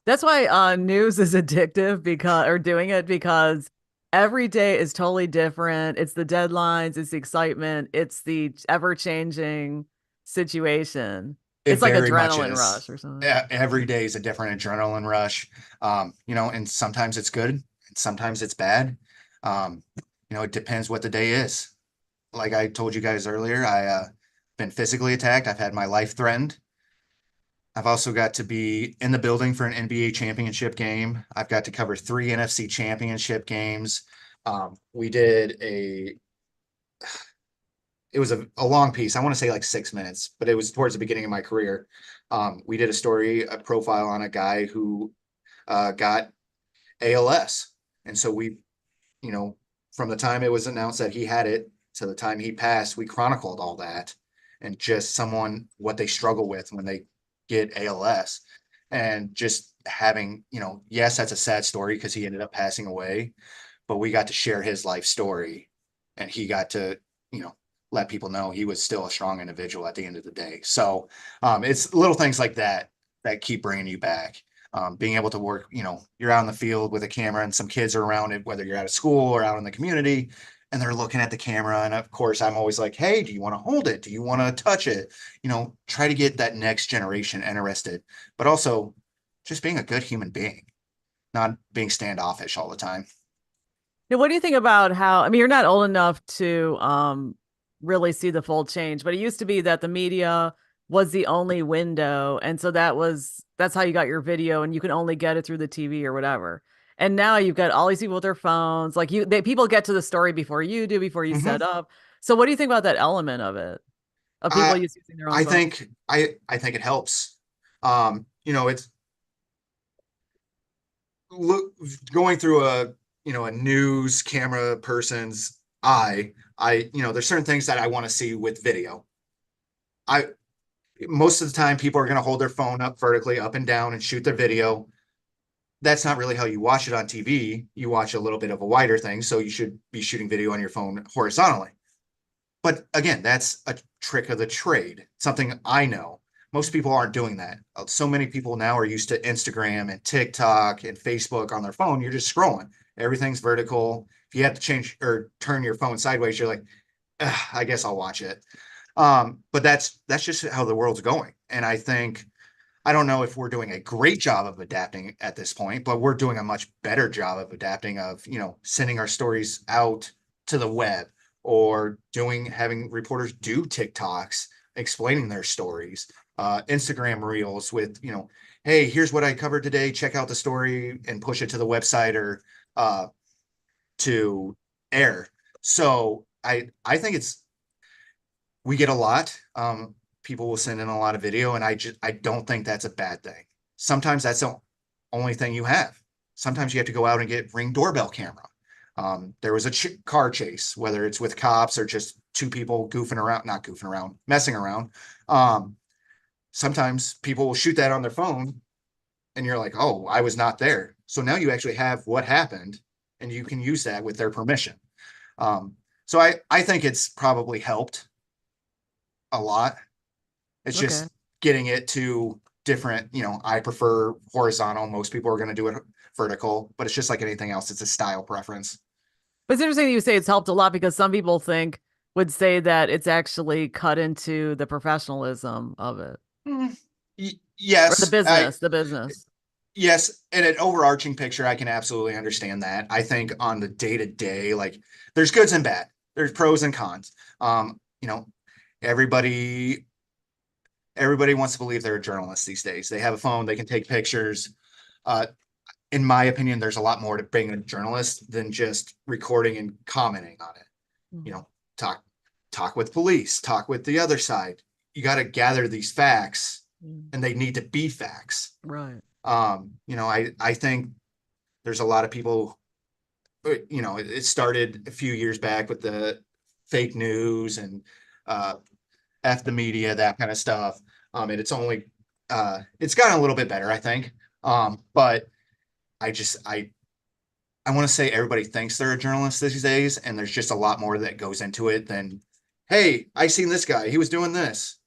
That's why news is addictive because or doing it because every day is totally different. It's the deadlines, it's the excitement, it's the ever-changing situation. It It's like very much adrenaline is. rush or something. Every day is a different adrenaline rush. And sometimes it's good, and sometimes it's bad. It depends what the day is. Like I told you guys earlier, I been physically attacked. I've had my life threatened. I've also got to be in the building for an NBA championship game. I've got to cover 3 NFC championship games. We did it was a long piece. I want to say like 6 minutes, but it was towards the beginning of my career. We did a profile on a guy who got ALS. And so you know, from the time it was announced that he had it to the time he passed, we chronicled all that and just what they struggle with when they get ALS. And just having, yes, that's a sad story because he ended up passing away, but we got to share his life story and he got to, you know, let people know he was still a strong individual at the end of the day. So it's little things like that that keep bringing you back. Being able to work, you're out in the field with a camera and some kids are around it, whether you're out of school or out in the community, and they're looking at the camera. And of course, I'm always like, hey, do you want to hold it? Do you want to touch it? Try to get that next generation interested, but also just being a good human being, not being standoffish all the time. Now, what do you think about how, I mean, you're not old enough to really see the full change, but it used to be that the media was the only window. And so that's how you got your video and you can only get it through the TV or whatever. And now you've got all these people with their phones. Like people get to the story before you do, before you set Mhm. up. So what do you think about that element of it? Of people I just using their own I phone? think I think it helps. It's look going through a news camera person's eye. There's certain things that I want to see with video. I Most of the time people are going to hold their phone up vertically up and down and shoot their video. That's not really how you watch it on TV. You watch a little bit of a wider thing, so you should be shooting video on your phone horizontally. But again, that's a trick of the trade, something I know. Most people aren't doing that. So many people now are used to Instagram and TikTok and Facebook on their phone. You're just scrolling. Everything's vertical. If you have to change or turn your phone sideways, you're like, I guess I'll watch it. But that's just how the world's going. And I don't know if we're doing a great job of adapting at this point, but we're doing a much better job of adapting of, sending our stories out to the web or having reporters do TikToks explaining their stories, Instagram reels with, hey, here's what I covered today. Check out the story and push it to the website or uh, to air. So I think we get a lot. People will send in a lot of video, and I don't think that's a bad thing. Sometimes that's the only thing you have. Sometimes you have to go out and get Ring doorbell camera. There was a car chase, whether it's with cops or just two people goofing around, not goofing around, messing around. Um, Sometimes people will shoot that on their phone, and you're like, oh, I was not there. So now you actually have what happened, and you can use that with their permission. Um, so I think it's probably helped a lot. It's Okay. just getting it to different, I prefer horizontal. Most people are going to do it vertical, but it's just like anything else. It's a style preference. But it's interesting that you say it's helped a lot because some people would say that it's actually cut into the professionalism of it Mm, or yes, the business. yes, in an overarching picture, I can absolutely understand that. I think on the day to day, like there's goods and bad, there's pros and cons. You know, everybody everybody wants to believe they're a journalist these days. They have a phone, they can take pictures. Uh, in my opinion, there's a lot more to being a journalist than just recording and commenting on it. You Mhm. know, talk talk with police, talk with the other side. You got to gather these facts, Mm. and they need to be facts. Right. I think there's a lot of people. It started a few years back with the fake news and uh, f the media, that kind of stuff. And it's gotten a little bit better, I think. But I just I want to say everybody thinks they're a journalist these days, and there's just a lot more that goes into it than, hey, I seen this guy, he was doing this.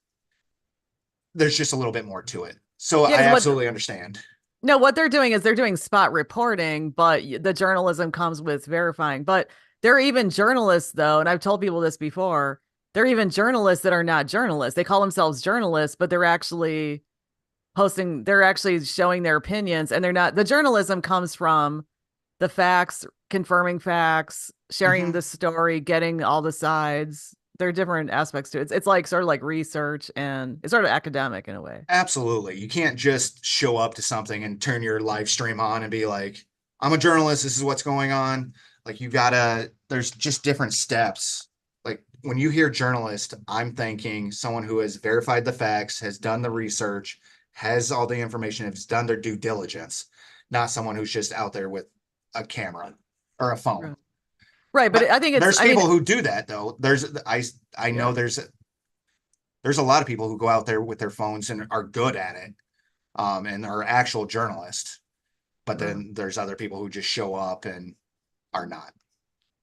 There's just a little bit more to it. So Yeah, I because absolutely understand. no, what they're doing is they're doing spot reporting, but the journalism comes with verifying. But there are even journalists, though, and I've told people this before, there are even journalists that are not journalists. They call themselves journalists, but they're actually showing their opinions, and they're not. The journalism comes from the facts, confirming facts, sharing Mm-hmm. the story, getting all the sides. There are different aspects to it. It's like sort of like research and it's sort of academic in a way. Absolutely. You can't just show up to something and turn your live stream on and be like, I'm a journalist. This is what's going on. Like, there's just different steps. Like, when you hear journalist, I'm thinking someone who has verified the facts, has done the research, has all the information, has done their due diligence, not someone who's just out there with a camera or a phone. Right. Right, but But I think there's I mean, people who do that though. I know yeah. there's a lot of people who go out there with their phones and are good at it, and are actual journalists. But Right. then there's other people who just show up and are not.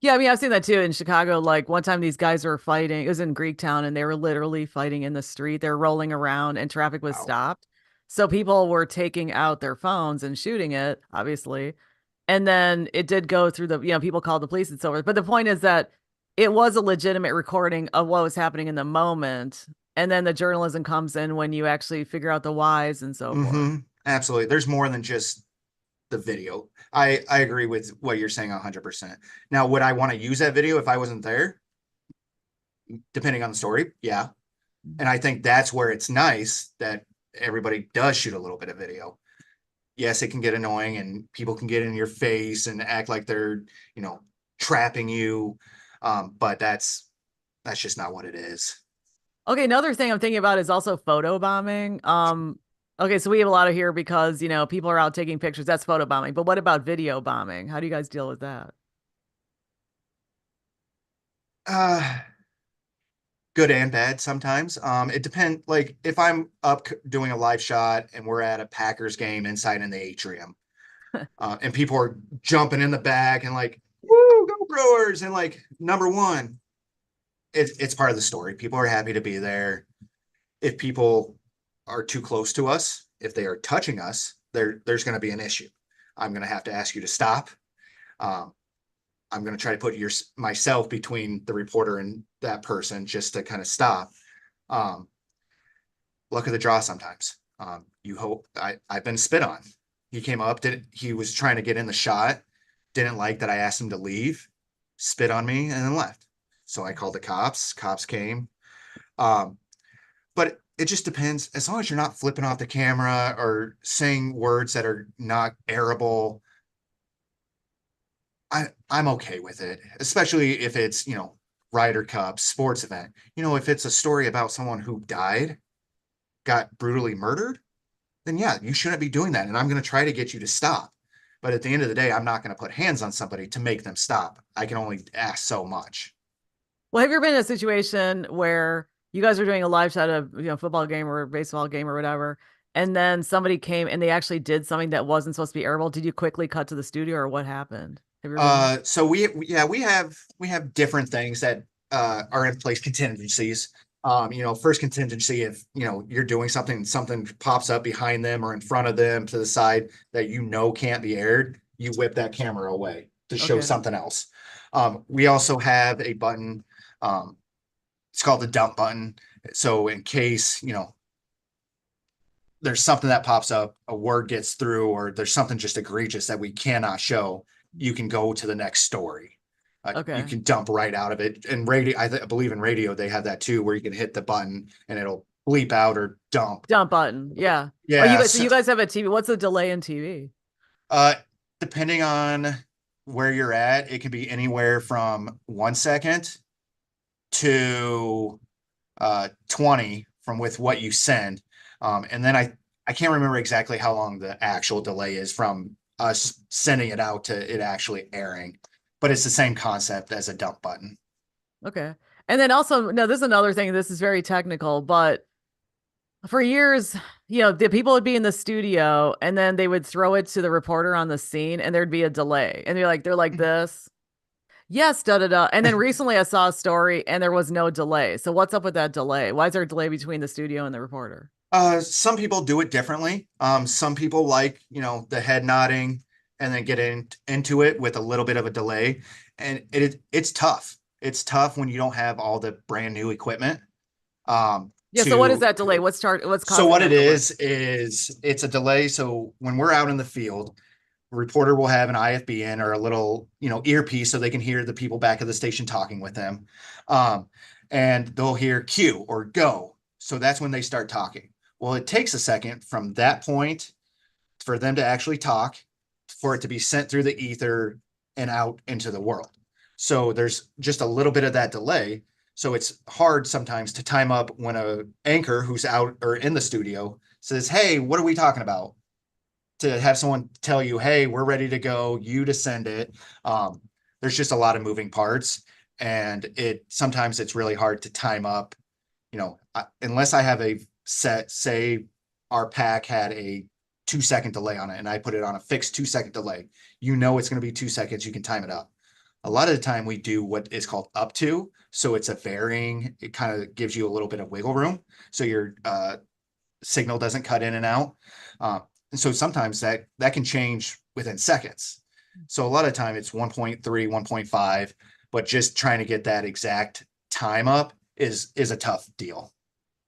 Yeah, I mean, I've seen that too in Chicago. Like one time these guys were fighting. It was in Greektown and they were literally fighting in the street. They're rolling around and traffic was Wow. stopped. So people were taking out their phones and shooting it, obviously. And then it did go through people called the police and so forth. But the point is that it was a legitimate recording of what was happening in the moment. And then the journalism comes in when you actually figure out the whys and so forth. Mm-hmm. Absolutely. There's more than just the video. I agree with what you're saying 100%. Now, would I want to use that video if I wasn't there? Depending on the story, yeah. And I think that's where it's nice that everybody does shoot a little bit of video. Yes, it can get annoying and people can get in your face and act like they're, you know, trapping you. But that's just not what it is. Okay, another thing I'm thinking about is also photo bombing. Okay, so we have a lot of here because, people are out taking pictures. That's photo bombing. But what about video bombing? How do you guys deal with that? Uh, Good and bad sometimes. It depends. Like if I'm up doing a live shot and we're at a Packers game inside in the atrium, and people are jumping in the back and like, "Woo, go Brewers!" and like number one, it's part of the story. People are happy to be there. If people are too close to us, if they are touching us, there's going to be an issue. I'm going to have to ask you to stop. Um, I'm going to try to put myself between the reporter and that person just to kind of stop. Um, Luck of the draw sometimes. You hope I've been spit on. He came up, he was trying to get in the shot, didn't like that I asked him to leave, spit on me, and then left. So I called the cops. Cops came. Um, but it just depends. As long as you're not flipping off the camera or saying words that are not airable, I'm okay with it, especially if it's, Ryder Cup sports event. If it's a story about someone who died, got brutally murdered, then yeah, you shouldn't be doing that. And I'm going to try to get you to stop. But at the end of the day, I'm not going to put hands on somebody to make them stop. I can only ask so much. Well, have you ever been in a situation where you guys were doing a live shot of, football game or baseball game or whatever, and then somebody came and they actually did something that wasn't supposed to be airable? Did you quickly cut to the studio or what happened? Have you ever been there? So yeah, we have different things that are in place, contingencies. First contingency, if, you're doing something and something pops up behind them or in front of them to the side that can't be aired, you whip that camera away to show Okay. something else. We also have a button, um, it's called the dump button. So in case, there's something that pops up, a word gets through, or there's something just egregious that we cannot show, you can go to the next story. You Okay. can dump right out of it. And radio, I believe in radio, they have that too, where you can hit the button and it'll bleep out or dump. Dump button. Yeah. Oh, you Yeah. guys, so So, you guys have a TV. What's the delay in TV? uh, depending on where you're at, it can be anywhere from 1 second to 20 from with what you send. And then I can't remember exactly how long the actual delay is from us sending it out to it actually airing, but it's the same concept as a dump button. Okay. And then also, no, this is another thing. This is very technical, but for years, the people would be in the studio and then they would throw it to the reporter on the scene and there'd be a delay. And they're like this. Yes, da da da. And then recently I saw a story and there was no delay. So what's up with that delay? Why is there a delay between the studio and the reporter? Some people do it differently. Some people like, the head nodding and then get into it with a little bit of a delay. And it's tough. It's tough when you don't have all the brand new equipment. Yeah, so what is To that delay? What's So causing what it that delay? is it's a delay. So when we're out in the field, a reporter will have an IFB in or a little, earpiece so they can hear the people back at the station talking with them. Um, and they'll hear cue or go. So that's when they start talking. Well, it takes a second from that point for them to actually talk, for it to be sent through the ether and out into the world. So there's just a little bit of that delay. So it's hard sometimes to time up when a anchor who's out or in the studio says, "Hey, what are we talking about?" To have someone tell you, "Hey, we're ready to go," you to send it. There's just a lot of moving parts, and it sometimes it's really hard to time up. Unless I have a set, say our pack had a 2 second delay on it, and I put it on a fixed 2 second delay. It's going to be 2 seconds. You can time it up. A lot of the time we do what is called up to. So it's a varying, it kind of gives you a little bit of wiggle room. So your signal doesn't cut in and out. And so sometimes that can change within seconds. So a lot of time it's 1.3, 1.5, but just trying to get that exact time up is a tough deal.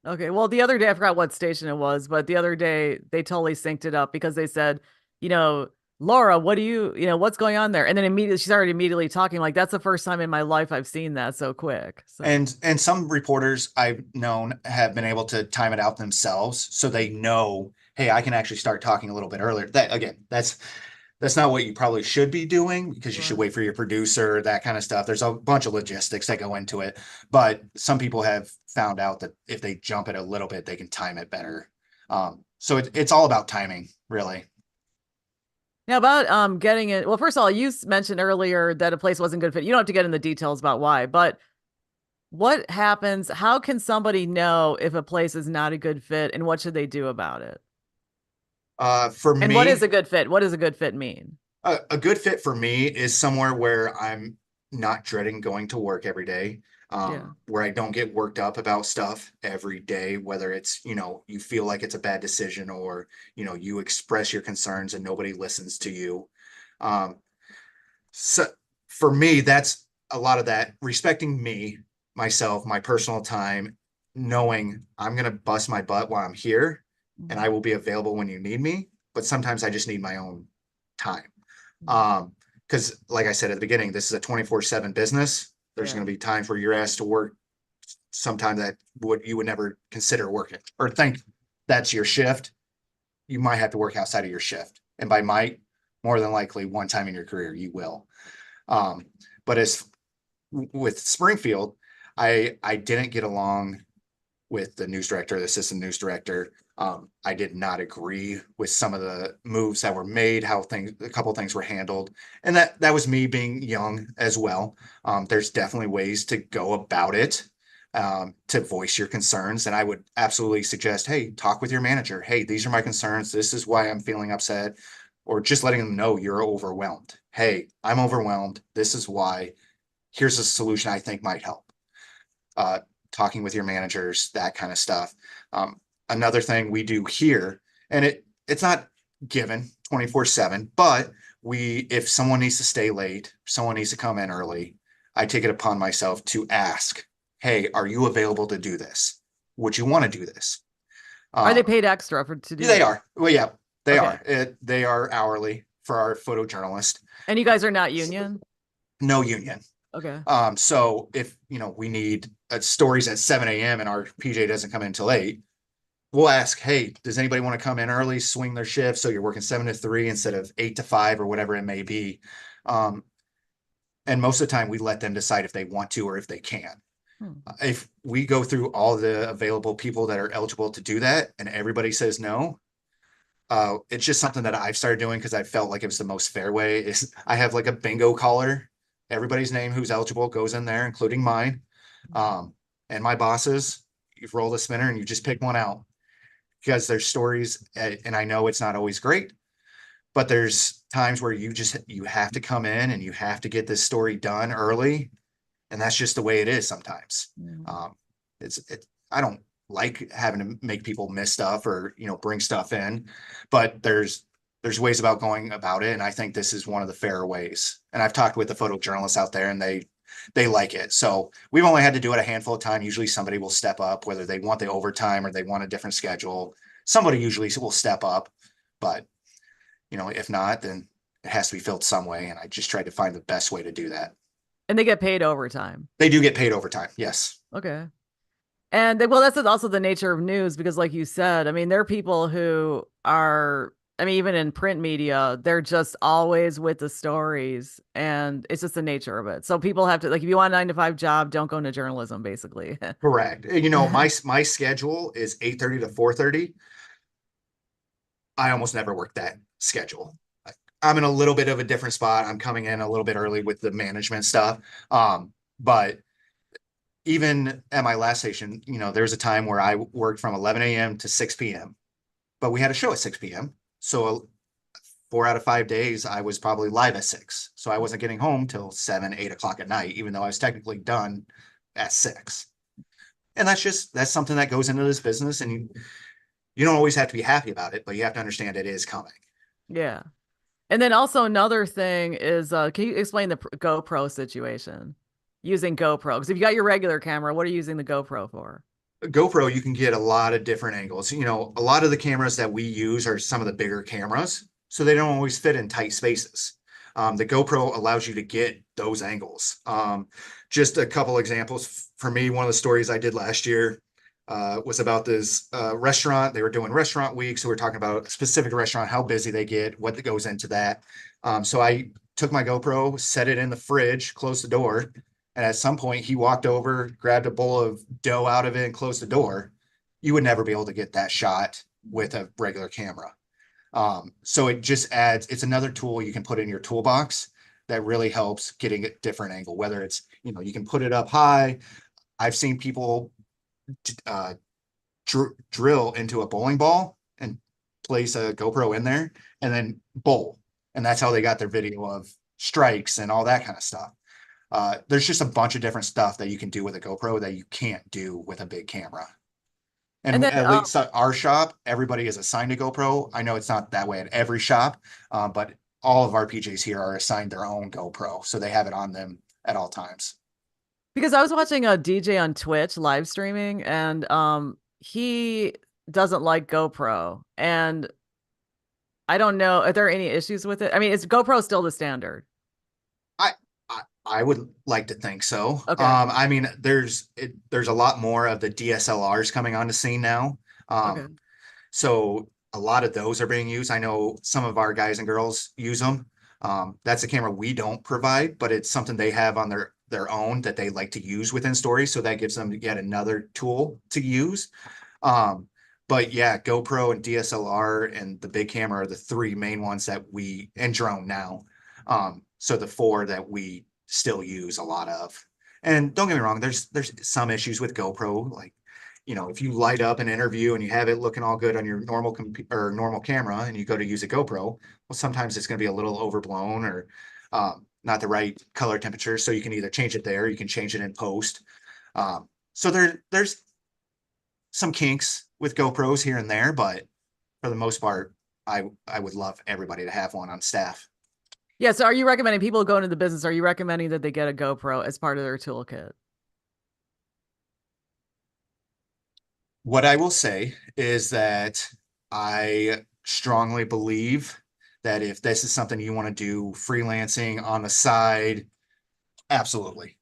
Okay. Well, the other day, I forgot what station it was, but the other day they totally synced it up because they said, you know, Laura, what's going on there? And then immediately she started immediately talking. Like, that's the first time in my life I've seen that so quick. So, And some reporters I've known have been able to time it out themselves so they know, hey, I can actually start talking a little bit earlier. That again, that's not what you probably should be doing, because you should right. wait for your producer, that kind of stuff. There's a bunch of logistics that go into it, but some people have found out that if they jump it a little bit, they can time it better. So it's all about timing, really. Now about getting it. Well, first of all, you mentioned earlier that a place wasn't good fit. You don't have to get in the details about why, but what happens? How can somebody know if a place is not a good fit, and what should they do about it? For And what is me, a good fit? What does a good fit mean? a good fit for me is somewhere where I'm not dreading going to work every day, Yeah. where I don't get worked up about stuff every day, whether it's, you feel like it's a bad decision, or, you express your concerns and nobody listens to you. Um, so for me, that's a lot of that respecting me, myself, my personal time, knowing I'm going to bust my butt while I'm here and I Mhm. will be available when you need me. But sometimes I just need my own time. Mhm. Um, because like I said at the beginning, this is a 24/7 business. There's Yeah. going to be times where you're asked to work sometime that you would never consider working or think that's your shift. You might have to work outside of your shift. And by might, more than likely one time in your career, you will. Um, but as with Springfield, I didn't get along with the news director, the assistant news director. I did not agree with some of the moves that were made, a couple of things were handled, and that was me being young as well. There's definitely ways to go about it, to voice your concerns, and I would absolutely suggest, hey, talk with your manager. Hey, these are my concerns. This is why I'm feeling upset, or just letting them know you're overwhelmed. Hey, I'm overwhelmed. This is why. Here's a solution I think might help. Uh, talking with your managers, that kind of stuff. Another thing we do here, and it's not given 24/7, but if someone needs to stay late, someone needs to come in early, I take it upon myself to ask, hey, are you available to do this? Would you want to do this? Are they Um, paid extra to do they this? are. Well, yeah, they Okay. are. They are hourly for our photojournalist. And you guys are not union? No union. Okay. So if we need stories at 7 a.m. and our PJ doesn't come in until 8, we'll ask, hey, does anybody want to come in early, swing their shift so you're working 7 to 3 instead of 8 to 5 or whatever it may be. Um, and most of the time we let them decide if they want to or if they can. Hmm. If we go through all the available people that are eligible to do that and everybody says no, it's just something that I've started doing because I felt like it was the most fair way. Is I have like a bingo caller. Everybody's name who's eligible goes in there, including mine. Um, and my bosses, you've rolled a spinner and you just pick one out because there's stories, and I know it's not always great, but there's times where you have to come in and you have to get this story done early, and that's just the way it is sometimes. Mhm. Um, I don't like having to make people miss stuff or bring stuff in, but there's ways about going about it, and I think this is one of the fairer ways. And I've talked with the photojournalists out there, and they like it. So we've only had to do it a handful of times. Usually somebody will step up, whether they want the overtime or they want a different schedule. Somebody usually will step up, but if not, then it has to be filled some way. And I just tried to find the best way to do that. And they get paid overtime. They do get paid overtime. Yes. Okay. And well, that's also the nature of news because, like you said, I mean, there are people who are, I mean, even in print media, they're just always with the stories, and it's just the nature of it. So people have to, like, if you want a 9 to 5 job, don't go into journalism, basically. Correct. My schedule is 8:30 to 4:30. I almost never work that schedule. I'm in a little bit of a different spot. I'm coming in a little bit early with the management stuff. But even at my last station, there was a time where I worked from 11 a.m. to 6 p.m., but we had a show at 6 p.m. So 4 out of 5 days, I was probably live at 6. So I wasn't getting home till 7, 8 o'clock at night, even though I was technically done at 6. And that's something that goes into this business. And you don't always have to be happy about it, but you have to understand it is coming. Yeah. And then also another thing is, can you explain the GoPro situation? Using GoPro. Because if you got your regular camera, what are you using the GoPro for? GoPro, you can get a lot of different angles. A lot of the cameras that we use are some of the bigger cameras, so they don't always fit in tight spaces. The GoPro allows you to get those angles. Just a couple examples for me. One of the stories I did last year was about this restaurant. They were doing restaurant week, so we're talking about a specific restaurant, how busy they get, what goes into that. So I took my GoPro, set it in the fridge, closed the door, and at some point he walked over, grabbed a bowl of dough out of it, and closed the door. You would never be able to get that shot with a regular camera. So it just it's another tool you can put in your toolbox that really helps getting a different angle, whether it's, you can put it up high. I've seen people uh, drill into a bowling ball and place a GoPro in there and then bowl. And that's how they got their video of strikes and all that kind of stuff. There's just a bunch of different stuff that you can do with a GoPro that you can't do with a big camera. And And then, at least our shop, everybody is assigned a GoPro. I know it's not that way at every shop, but all of our PJs here are assigned their own GoPro, so they have it on them at all times. because I was watching a DJ on Twitch live streaming, and he doesn't like GoPro, and I don't know, are there any issues with it? I mean, is GoPro still the standard? I, I would like to think so. Okay. I mean, there's a lot more of the DSLRs coming on the scene now. Okay. So a lot of those are being used. I know some of our guys and girls use them. That's a camera we don't provide, but it's something they have on their own that they like to use within stories. So that gives them yet another tool to use. Um, but yeah, GoPro and DSLR and the big camera are the three main ones and drone now. So the four that we still use a lot of. And don't get me wrong, there's some issues with GoPro, like, if you light up an interview and you have it looking all good on your normal camera and you go to use a GoPro, well, sometimes it's going to be a little overblown or not the right color temperature. So you can either change it there, you can change it in post. So there's some kinks with GoPros here and there, but for the most part, I would love everybody to have one on staff. Yeah. So are you recommending people go into the business? Are you recommending that they get a GoPro as part of their toolkit? What I will say is that I strongly believe that if this is something you want to do freelancing on the side, absolutely.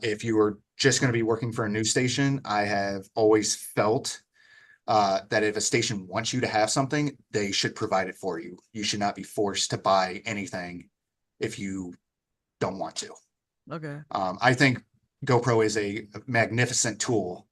If you are just going to be working for a news station, I have always felt that if a station wants you to have something, they should provide it for you. You should not be forced to buy anything if you don't want to. Okay. I think GoPro is a magnificent tool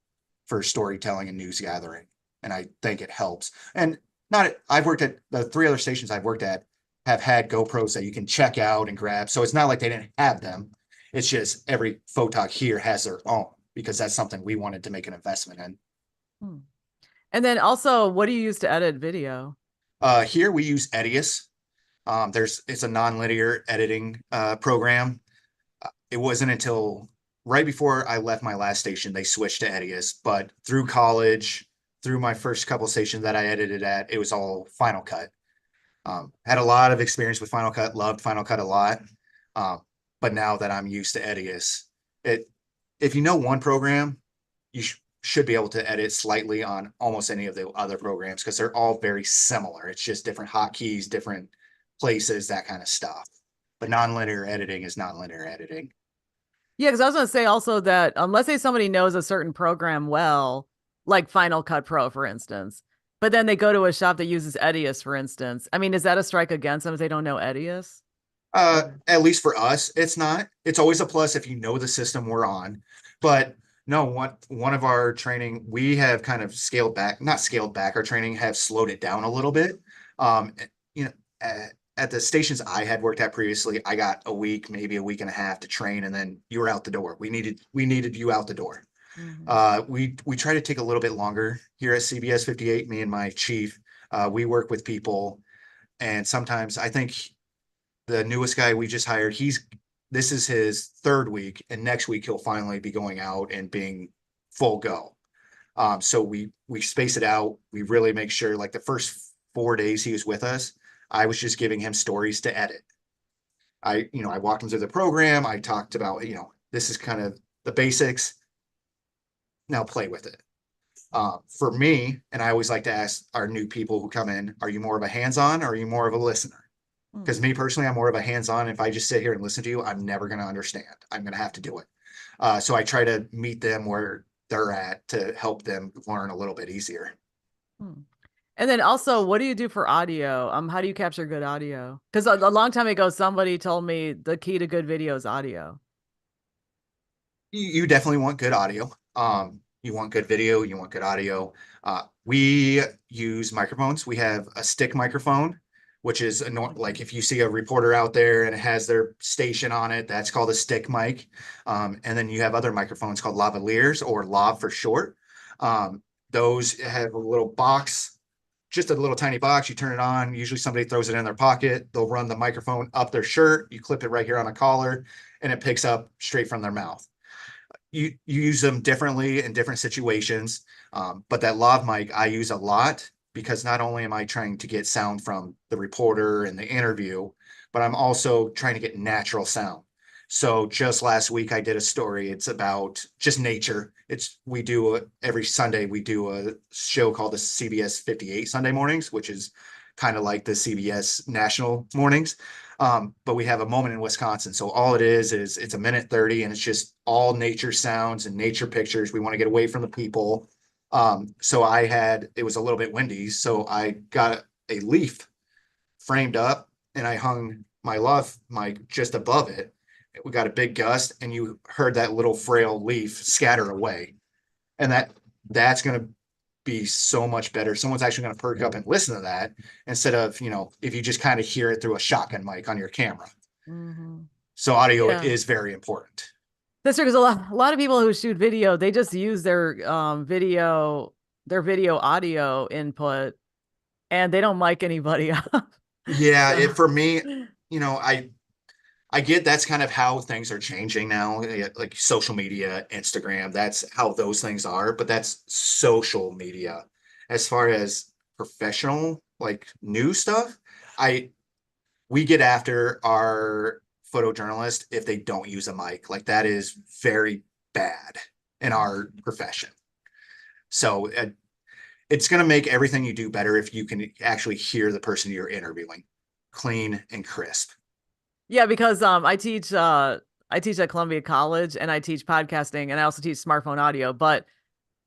for storytelling and news gathering, and I think it helps. And not, I've worked at the three other stations I've worked at have had GoPros that you can check out and grab. So it's not like they didn't have them. It's just every photog here has their own because that's something we wanted to make an investment in. Hmm. And then also, what do you use to edit video? Here we use Edius. It's a non-linear editing program. It wasn't until right before I left my last station they switched to Edius, but through college, through my first couple stations that I edited at, it was all Final Cut. Had a lot of experience with Final Cut, loved Final Cut a lot. Um, but now that I'm used to Edius, it if you know one program, you should be able to edit slightly on almost any of the other programs because they're all very similar. It's just different hotkeys, different places, that kind of stuff. But nonlinear editing is nonlinear editing. Yeah, because I was going to say also that let's say somebody knows a certain program well, like Final Cut Pro, for instance, but then they go to a shop that uses Edius, for instance. I mean, is that a strike against them if they don't know Edius? At least for us, it's not. It's always a plus if you know the system we're on. But no, one of our training, we have kind of scaled back, not scaled back, our training have slowed it down a little bit. Um, you know, at the stations I had worked at previously, I got a week, maybe a week and a half to train, and then you were out the door. We needed you out the door. Mhm. We try to take a little bit longer here at CBS 58, me and my chief. We work with people, and sometimes I think the newest guy we just hired, this is his third week, and next week he'll finally be going out and being full go. So we space it out. We really make sure, like the first 4 days he was with us, I was just giving him stories to edit. I walked him through the program. I talked about, this is kind of the basics. Now play with it. For me, and I always like to ask our new people who come in, are you more of a hands-on or are you more of a listener? Hmm. Because me personally, I'm more of a hands-on. If I just sit here and listen to you, I'm never going to understand. I'm going to have to do it. So I try to meet them where they're at to help them learn a little bit easier. Hmm. And then also, what do you do for audio? How do you capture good audio? Because a long time ago, somebody told me the key to good video is audio. You definitely want good audio. You want good video, you want good audio. We use microphones. We have a stick microphone, which is like if you see a reporter out there and it has their station on it, that's called a stick mic. And then you have other microphones called lavaliers or lav for short. Um, those have a little box, just a little tiny box. You turn it on. Usually somebody throws it in their pocket. They'll run the microphone up their shirt. You clip it right here on a collar, and it picks up straight from their mouth. You use them differently in different situations. But that lav mic I use a lot because not only am I trying to get sound from the reporter and the interview, but I'm also trying to get natural sound. So just last week I did a story. It's about just nature. Every Sunday we do a show called the CBS 58 Sunday mornings, which is kind of like the CBS national mornings. But we have a moment in Wisconsin. So all it is it's a minute 30 and it's just all nature sounds and nature pictures. We want to get away from the people. So it was a little bit windy. So I got a leaf framed up and I hung my lav mic just above it. We got a big gust and you heard that little frail leaf scatter away. And that's going to be so much better. Someone's actually going to perk up and listen to that instead of, if you just kind of hear it through a shotgun mic on your camera. Hmm. So audio Yeah. is very important. That's true because a lot of people who shoot video, they just use their video audio input and they don't mic anybody up. Yeah, So for me, you know, I I get that's kind of how things are changing now, like social media, Instagram, that's how those things are, but that's social media. As far as professional, like new stuff, I we get after our photojournalist if they don't use a mic. Like that is very bad in our profession. So it's going to make everything you do better if you can actually hear the person you're interviewing, clean and crisp. Yeah, because I teach at Columbia College and I teach podcasting and I also teach smartphone audio, but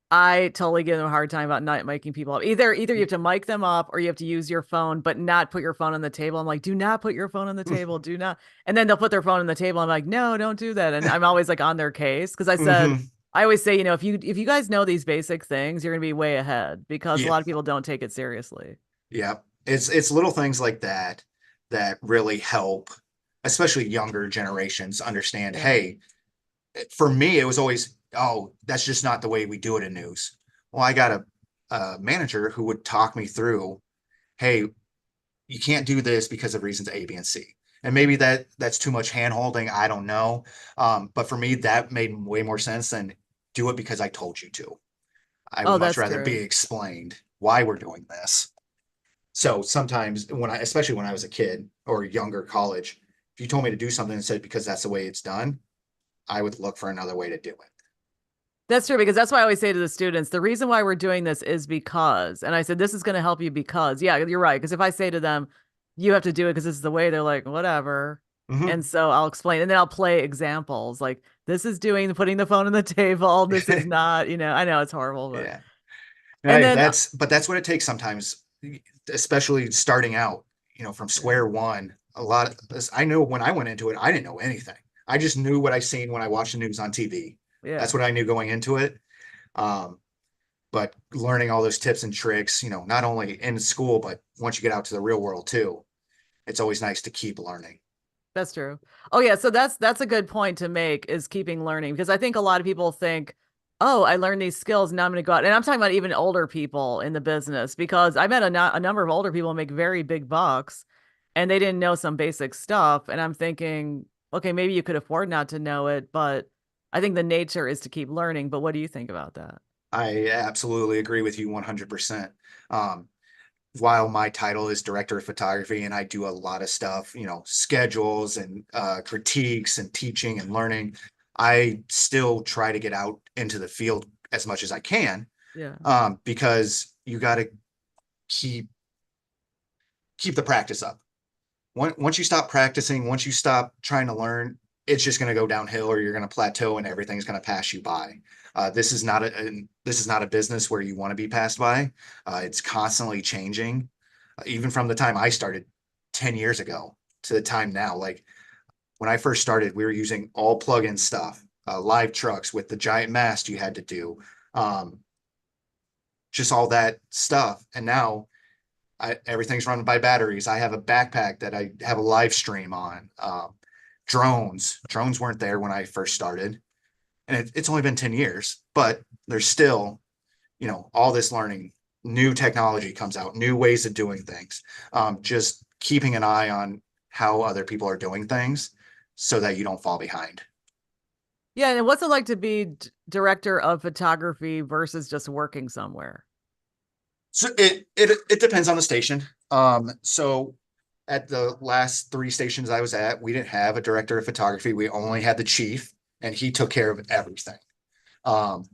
I totally give them a hard time about not miking people up. Either you have to mic them up or you have to use your phone, but not put your phone on the table. I'm like, do not put your phone on the table. Do not. And then they'll put their phone on the table. I'm like, no, don't do that. And I'm always like on their case because Mm-hmm. I always say, if you guys know these basic things, you're gonna be way ahead because a Yeah, lot of people don't take it seriously. yeah. It's little things like that that really help, especially younger generations understand, Yeah. hey, for me, it was always, oh, that's just not the way we do it in news. Well, I got a manager who would talk me through, hey, you can't do this because of reasons A, B, and C. And maybe that's too much hand holding. I don't know. But for me, that made way more sense than do it because I told you to. I would Oh, much that's rather be true. explained why we're doing this. So sometimes especially when I was a kid or younger college, if you told me to do something and said because that's the way it's done, I would look for another way to do it. That's true because that's why I always say to the students, the reason why we're doing this is because, and I said, this is going to help you because, yeah, you're right. Because if I say to them, you have to do it because this is the way, they're like, whatever. Mm-hmm. And so I'll explain and then I'll play examples like this is putting the phone on the table. This is not, I know it's horrible, but, Yeah. and Hey, then, that's what it takes sometimes, especially starting out, from yeah, square one. A lot of this, I know when I went into it, I didn't know anything. I just knew what I seen when I watched the news on TV. yeah. That's what I knew going into it. Um, but learning all those tips and tricks, not only in school, but once you get out to the real world too, it's always nice to keep learning. That's true. Oh yeah, so that's a good point to make is keeping learning because I think a lot of people think, "Oh, I learned these skills and now I'm going to go out." And I'm talking about even older people in the business because I met a number of older people make very big bucks and they didn't know some basic stuff and I'm thinking, "Okay, maybe you could afford not to know it, but I think the nature is to keep learning." But what do you think about that? I absolutely agree with you 100%. Um, while my title is director of photography and I do a lot of stuff, schedules and critiques and teaching and learning, I still try to get out into the field as much as I can, Yeah. because you got to keep keep the practice up. Once you stop practicing, once you stop trying to learn, it's just going to go downhill, or you're going to plateau, and everything's going to pass you by. This is not a business where you want to be passed by. It's constantly changing, even from the time I started 10 years ago to the time now. Like when I first started, we were using all plug-in stuff, live trucks with the giant mast you had to do, um, just all that stuff. And now everything's run by batteries. I have a backpack that I have a live stream on. Drones weren't there when I first started, and it's only been 10 years, but there's still, all this learning, new technology comes out, new ways of doing things. Just keeping an eye on how other people are doing things so that you don't fall behind. Yeah, and what's it like to be director of photography versus just working somewhere? So it depends on the station. So at the last three stations I was at, we didn't have a director of photography. We only had the chief, and he took care of everything. Um,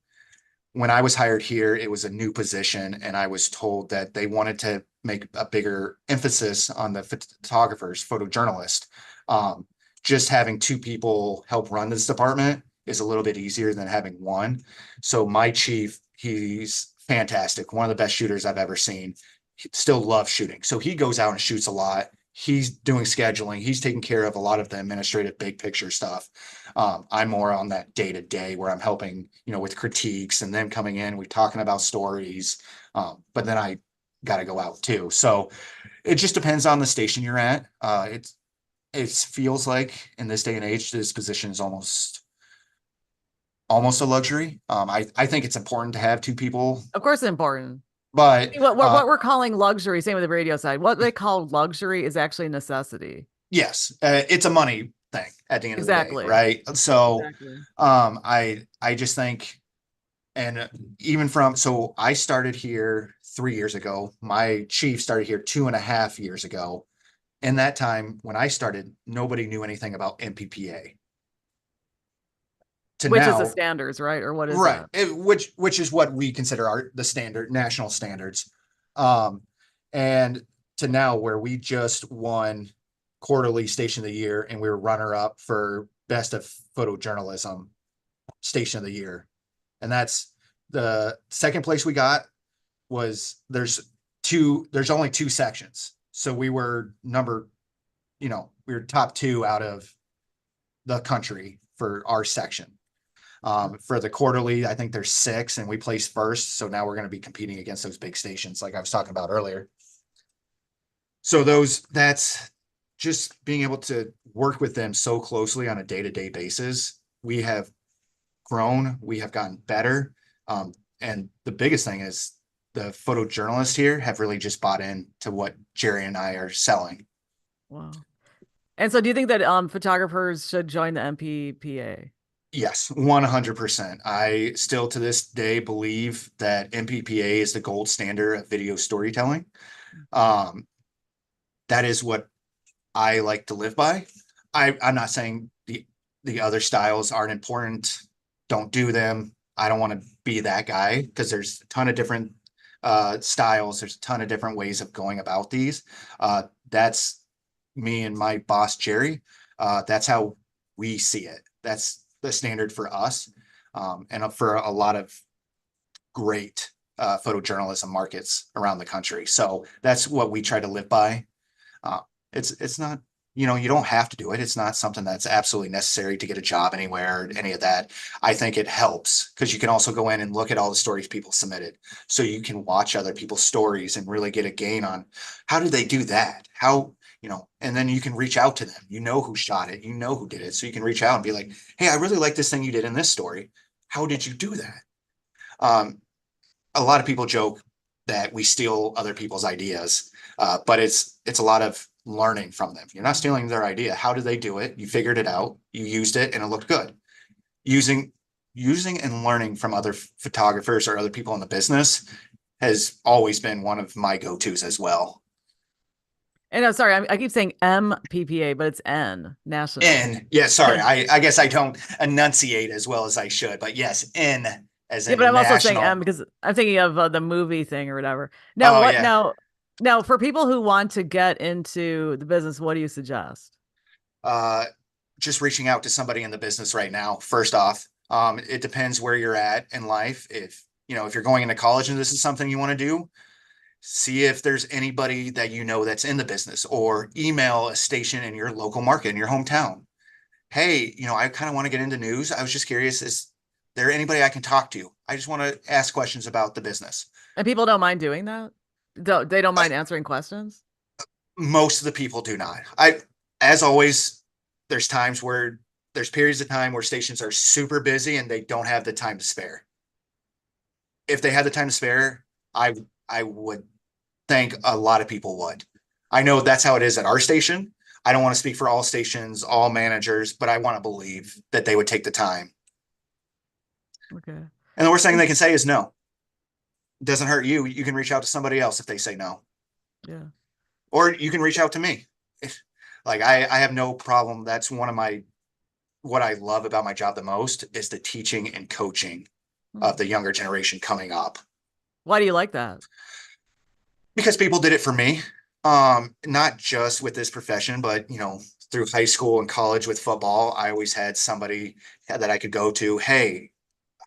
when I was hired here, it was a new position, and I was told that they wanted to make a bigger emphasis on the photographers, photojournalist. Um, just having two people help run this department is a little bit easier than having one. So my chief, he's fantastic, one of the best shooters I've ever seen. He still loves shooting, so he goes out and shoots a lot. He's doing scheduling. He's taking care of a lot of the administrative big picture stuff. I'm more on that day to day where I'm helping, with critiques and them coming in, we're talking about stories. But then I got to go out too. So it just depends on the station you're at. It feels like in this day and age, this position is almost a luxury. I think it's important to have two people, Of course, it's important. but See, what we're calling luxury, same with the radio side. What they call luxury is actually a necessity. yes, it's a money. thing at the end of the day, Exactly. right? So Exactly. I just think, and even from, so I started here 3 years ago. My chief started here 2.5 years ago. In that time, when I started, nobody knew anything about MPPA. To Which is the now, standards, right? Or what is right, that? which is what we consider the standard national standards. Um, and to now where we just won quarterly station of the year and we were runner up for best of photojournalism station of the year. And that's the second place we got was there's only two sections. So we were we were top two out of the country for our section. For the quarterly, I think there's six and we placed first. So now we're going to be competing against those big stations like I was talking about earlier. So that's just being able to work with them so closely on a day-to-day basis. We have grown, we have gotten better. And the biggest thing is the photojournalists here have really just bought in to what Jerry and I are selling. Wow. And so do you think that photographers should join the MPPA? Yes, 100%. I still to this day believe that MPPA is the gold standard of video storytelling. Um, that is what I like to live by. I'm not saying the other styles aren't important. Don't do them. I don't want to be that guy because there's a ton of different styles. There's a ton of different ways of going about these. That's me and my boss Jerry. That's how we see it. That's the standard for us, and for a lot of great photojournalism markets around the country. So that's what we try to live by. Uh, it's not, you don't have to do it. It's not something that's absolutely necessary to get a job anywhere, or any of that. I think it helps because you can also go in and look at all the stories people submitted. So you can watch other people's stories and really get a gain on how did they do that? And then you can reach out to them. You know who shot it, you know who did it. So you can reach out and be like, hey, I really like this thing you did in this story. How did you do that? Um, a lot of people joke that we steal other people's ideas, but it's a lot of learning from them. You're not stealing their idea. How did they do it? You figured it out. You used it, and it looked good. Using using and learning from other photographers or other people in the business has always been one of my go-tos as well. And I'm sorry, I keep saying MPPA, but it's N, national. N, yeah, sorry, I guess I don't enunciate as well as I should, but yes, N as Yeah, but in I'm also saying M national. because I'm thinking of the movie thing or whatever. Now, Oh what yeah. now for people who want to get into the business, what do you suggest? Uh, just reaching out to somebody in the business right now. First off, it depends where you're at in life. If you're going into college and this is something you want to do, see if there's anybody that you know that's in the business, or email a station in your local market in your hometown. Hey, I kind of want to get into news. I was just curious, is there anybody I can talk to? I just want to ask questions about the business. And people don't mind doing that? They don't mind answering questions? Most of the people do not. As always, there's times where there's periods of time where stations are super busy and they don't have the time to spare. If they had the time to spare, I I would think a lot of people would. I know that's how it is at our station. I don't want to speak for all stations, all managers, but I want to believe that they would take the time. Okay. And the worst thing And they can say is no. It doesn't hurt you. You can reach out to somebody else if they say no, yeah. or you can reach out to me. Like I have no problem. That's one of my what I love about my job the most is the teaching and coaching Hmm. of the younger generation coming up, Why do you like that? because people did it for me. Not just with this profession, but through high school and college with football, I always had somebody that I could go to. Hey,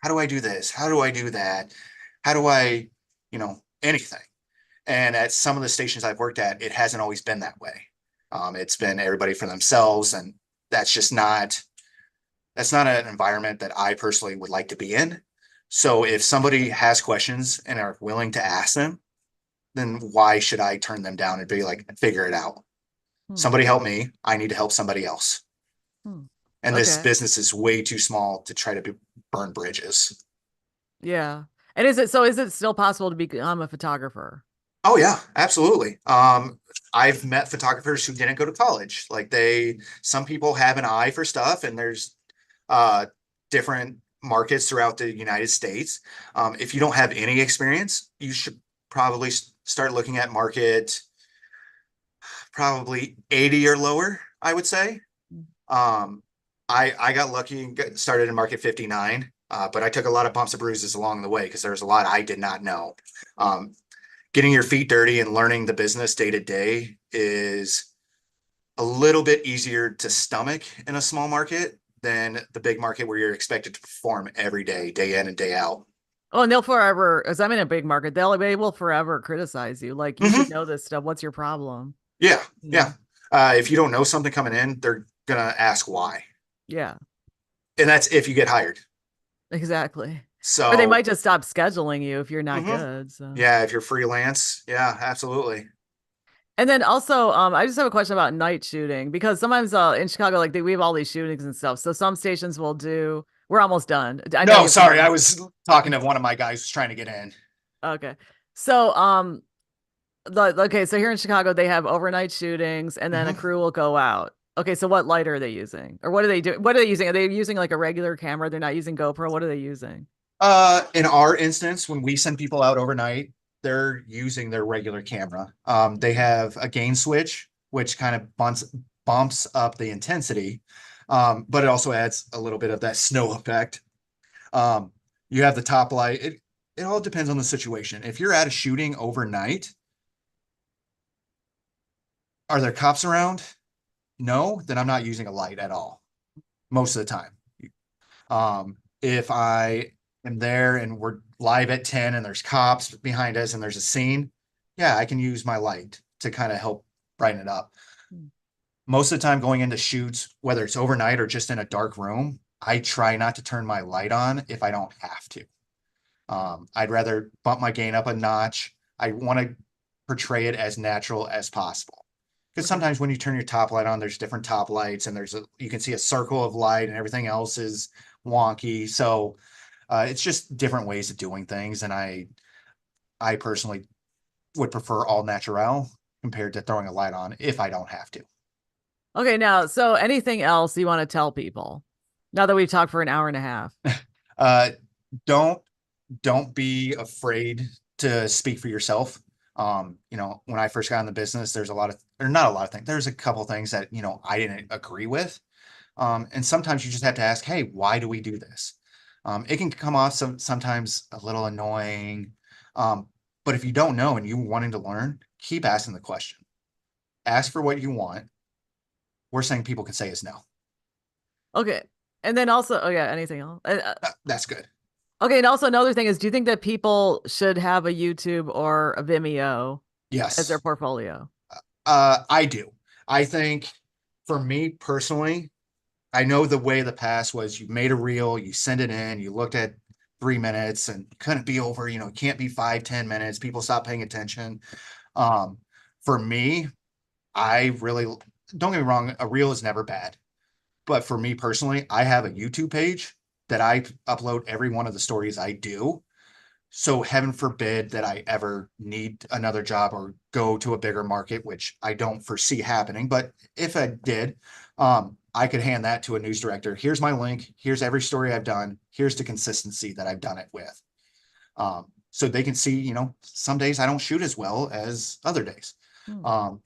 how do I do this? How do I do that? How do I, anything? And at some of the stations I've worked at, it hasn't always been that way. It's been everybody for themselves, and that's just not that's not an environment that I personally would like to be in. So if somebody has questions and are willing to ask them, then why should I turn them down and be like, figure it out? Hmm. Somebody help me. I need to help somebody else. Hmm. And this Okay. business is way too small to try to burn bridges. Yeah. And is it still possible to become a photographer? Oh yeah, absolutely. I've met photographers who didn't go to college. Like some people have an eye for stuff, and there's uh, different markets throughout the United States. If you don't have any experience, you should probably start looking at market probably 80 or lower, I would say. Um, I got lucky and started in market 59, but I took a lot of bumps and bruises along the way because there was a lot I did not know. Um, Getting your feet dirty and learning the business day to day is a little bit easier to stomach in a small market than the big market where you're expected to perform every day, day in and day out. Oh, and they'll forever, as I'm in a big market, they will forever criticize you. Like, you should Hmm. know this stuff. What's your problem? Yeah, You yeah. know? If you don't know something coming in, they're gonna ask why, Yeah, and that's if you get hired. exactly. Or they So, might just stop scheduling you if you're not mhm. good. So. Yeah, if you're freelance, yeah, absolutely. And then also, I just have a question about night shooting because sometimes in Chicago, like we have all these shootings and stuff. So some stations will do. We're almost done. I know you No, have to sorry, I go. was talking to one of my guys who's trying to get in. Okay. So okay. So here in Chicago, they have overnight shootings, and then a Mhm. crew will go out. Okay. So what light are they using, or what are they doing? What are they using? Are they using like a regular camera? They're not using GoPro. What are they using? In our instance, when we send people out overnight, they're using their regular camera. They have a gain switch, which kind of bumps up the intensity, but it also adds a little bit of that snow effect. Um, you have the top light. It all depends on the situation. If you're at a shooting overnight, are there cops around? No, then I'm not using a light at all most of the time. If I am there and we're live at 10 and there's cops behind us and there's a scene, yeah, I can use my light to kind of help brighten it up. Most of the time going into shoots, whether it's overnight or just in a dark room, I try not to turn my light on if I don't have to. I'd rather bump my gain up a notch. I want to portray it as natural as possible. Because Okay. sometimes when you turn your top light on, there's different top lights and you can see a circle of light and everything else is wonky. So it's just different ways of doing things. And I personally would prefer all natural compared to throwing a light on if I don't have to. Okay. Now, so anything else you want to tell people now that we've talked for an hour and a half? Uh, don't don't be afraid to speak for yourself. When I first got in the business, there's a lot of, or not a lot of things. There's a couple things that, I didn't agree with. And sometimes you just have to ask, hey, why do we do this? It can come off sometimes a little annoying. Um, but if you don't know and you wanting to learn, keep asking the question. Ask for what you want. Worst thing people can say is no. Okay. And then also, oh yeah, anything else? That's good. Okay. And also another thing is, do you think that people should have a YouTube or a Vimeo as their Yes. portfolio? I do. I think for me personally, I know the way of the past was you made a reel, you send it in, you looked at 3 minutes and couldn't be over, can't be 5, 10 minutes. People stop paying attention. Um, for me, I really don't get me wrong, a reel is never bad. But for me personally, I have a YouTube page that I upload every one of the stories I do. So heaven forbid that I ever need another job or go to a bigger market, which I don't foresee happening. But if I did, I could hand that to a news director. Here's my link. Here's every story I've done. Here's the consistency that I've done it with. So they can see, some days I don't shoot as well as other days, Hmm. um,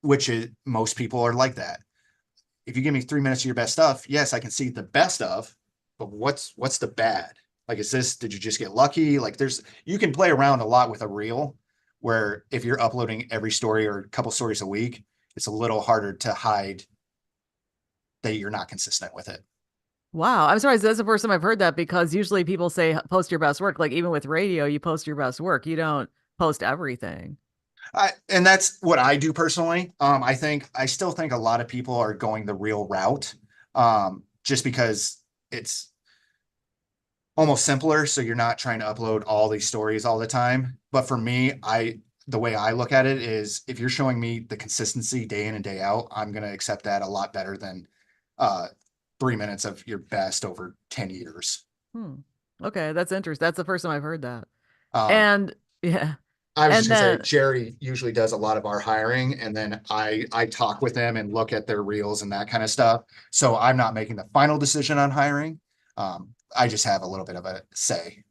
which is most people are like that. If you give me 3 minutes of your best stuff, yes, I can see the best of, but what's the bad? Like, did you just get lucky? Like, you can play around a lot with a reel where if you're uploading every story or a couple stories a week, it's a little harder to hide that you're not consistent with it. Wow. I'm surprised that's the first time I've heard that because usually people say post your best work. Like even with radio, you post your best work. You don't post everything. And that's what I do personally. I still think a lot of people are going the real route, just because it's almost simpler. So you're not trying to upload all these stories all the time. But for me, the way I look at it is if you're showing me the consistency day in and day out, I'm going to accept that a lot better than uh, 3 minutes of your best over 10 years. Hmm. Okay, that's interesting. That's the first time I've heard that. Um, And yeah. I was just And gonna say then, Jerry usually does a lot of our hiring, and then I talk with them and look at their reels and that kind of stuff. So I'm not making the final decision on hiring. I just have a little bit of a say.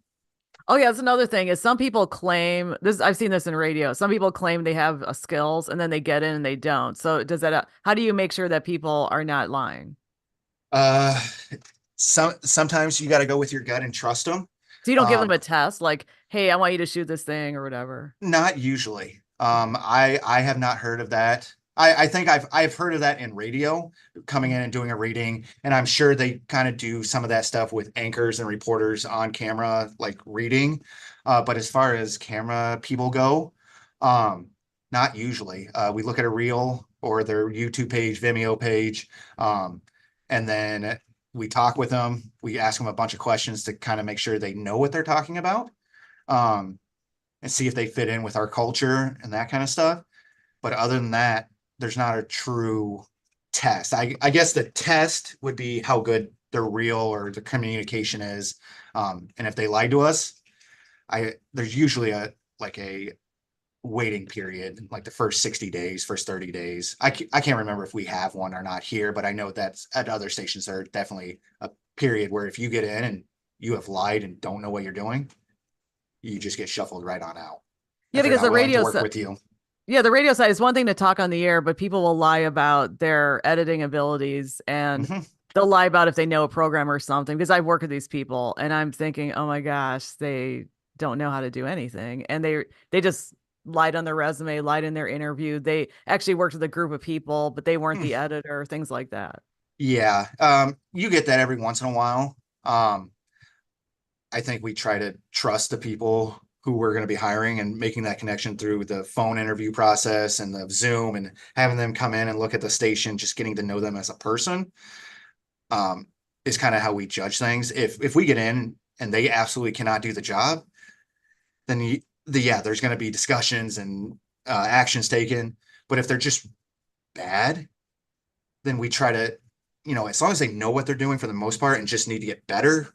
oh yeah, that's another thing is some people claim this. I've seen this in radio. Some people claim they have skills and then they get in and they don't. So does that, how do you make sure that people are not lying? Uh, sometimes you got to go with your gut and trust them. So you don't give them Um, a test like, hey, I want you to shoot this thing or whatever. Not usually. I have not heard of that. I think I've heard of that in radio, coming in and doing a reading, and I'm sure they kind of do some of that stuff with anchors and reporters on camera, like reading. But as far as camera people go, um, not usually. We look at a reel or their YouTube page, Vimeo page, um, and then we talk with them. We ask them a bunch of questions to kind of make sure they know what they're talking about. Um, and see if they fit in with our culture and that kind of stuff. But other than that, there's not a true test. I guess the test would be how good their real or the communication is. And if they lie to us, there's usually a waiting period, like the first 60 days, first 30 days. I can't remember if we have one or not here, but I know that's at other stations. There are definitely a period where if you get in and you have lied and don't know what you're doing, you just get shuffled right on out Yeah, if they're because not willing to work with you. yeah, the radio side is one thing to talk on the air, but people will lie about their editing abilities and Hmm. they'll lie about if they know a program or something. Because I work with these people and I'm thinking, oh my gosh, they don't know how to do anything. And they just lied on their resume, lied in their interview. They actually worked with a group of people, but they weren't the editor, things like that. Yeah, you get that every once in a while. Um, I think we try to trust the people who we're going to be hiring and making that connection through the phone interview process and the Zoom and having them come in and look at the station, just getting to know them as a person, um, is kind of how we judge things. If we get in and they absolutely cannot do the job, then yeah, there's going to be discussions and actions taken. But if they're just bad, then we try to, as long as they know what they're doing for the most part and just need to get better,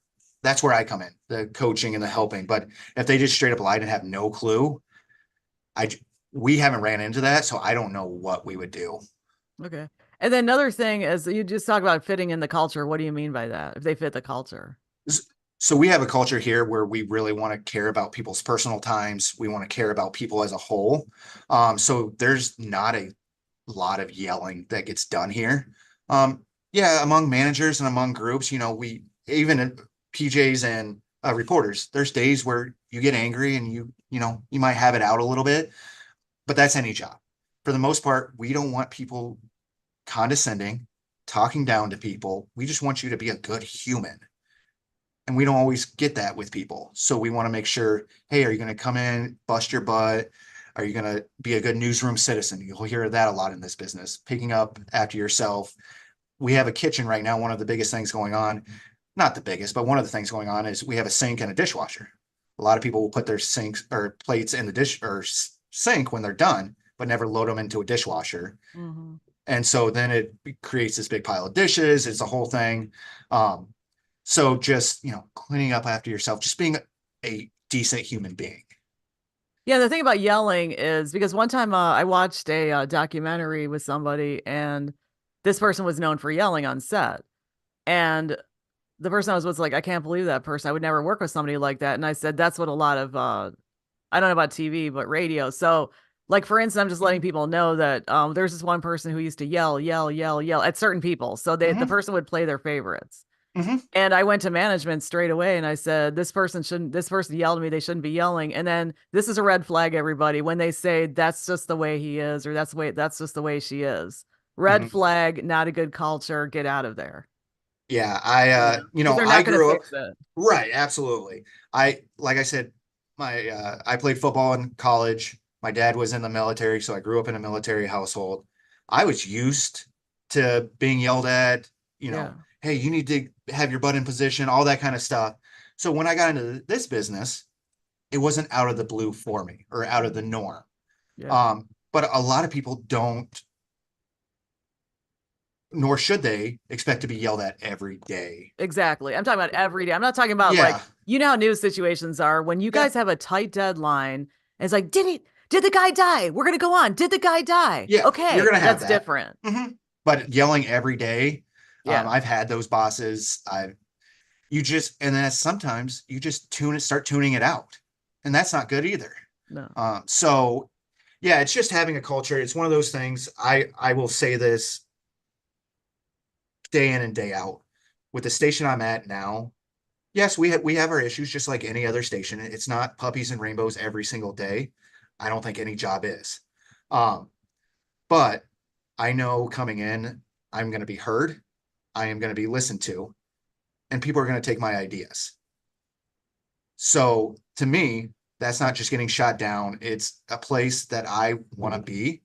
that's where I come in, the coaching and the helping. But if they just straight up lied and have no clue, I we haven't ran into that, so I don't know what we would do. Okay. And then another thing is you just talk about fitting in the culture. What do you mean by that? If they fit the culture? So we have a culture here where we really want to care about people's personal times. We want to care about people as a whole. So there's not a lot of yelling that gets done here. Yeah, among managers and among groups, we even in PJs and reporters, there's days where you get angry and you might have it out a little bit, but that's any job. For the most part, we don't want people condescending, talking down to people. We just want you to be a good human. And we don't always get that with people. So we want to make sure, hey, are you going to come in, bust your butt? Are you going to be a good newsroom citizen? You'll hear that a lot in this business, picking up after yourself. We have a kitchen right now. One of the biggest things going on, not the biggest, but one of the things going on is we have a sink and a dishwasher. A lot of people will put their sinks or plates in the dish or sink when they're done, but never load them into a dishwasher. Hmm. And so then it creates this big pile of dishes. It's a whole thing. Um, so just, cleaning up after yourself, just being a decent human being. Yeah, the thing about yelling is because one time I watched a documentary with somebody, and this person was known for yelling on set. And the person I was with was like, I can't believe that person. I would never work with somebody like that. And I said, that's what a lot of, I don't know about TV, but radio. So, like, for instance, I'm just letting people know that there's this one person who used to yell, yell, yell, yell at certain people. So the Hmm. person would play their favorites. Hmm. And I went to management straight away and I said, this person yelled at me. They shouldn't be yelling. And then this is a red flag, everybody, when they say that's just the way he is, or that's just the way she is. Red Hmm. flag, not a good culture. Get out of there. Yeah, Yeah. Because they're I not going to grew up fix it. right. Absolutely. Like I said, I played football in college. My dad was in the military, so I grew up in a military household. I was used to being yelled at, Yeah. hey, you need to have your butt in position, all that kind of stuff. So when I got into this business, it wasn't out of the blue for me or out of the norm. Yeah. But a lot of people don't, nor should they, expect to be yelled at every day. Exactly. I'm talking about every day. I'm not talking about like, Yeah. you know how news situations are when you Yeah. guys have a tight deadline And it's like, did the guy die? We're going to go on. Did the guy die? Yeah, you're Okay. gonna have That's that. different. But yelling every day, Yeah. I've had those bosses. You just, and then sometimes you just start tuning it out, and that's not good either. No. So yeah, it's just having a culture. It's one of those things. I will say this day in and day out with the station I'm at now. Yes, we have our issues just like any other station. It's not puppies and rainbows every single day. I don't think any job is. Um, but I know coming in, I'm going to be heard. I am going to be listened to, and people are going to take my ideas. So to me, that's not just getting shot down. It's a place that I want to be,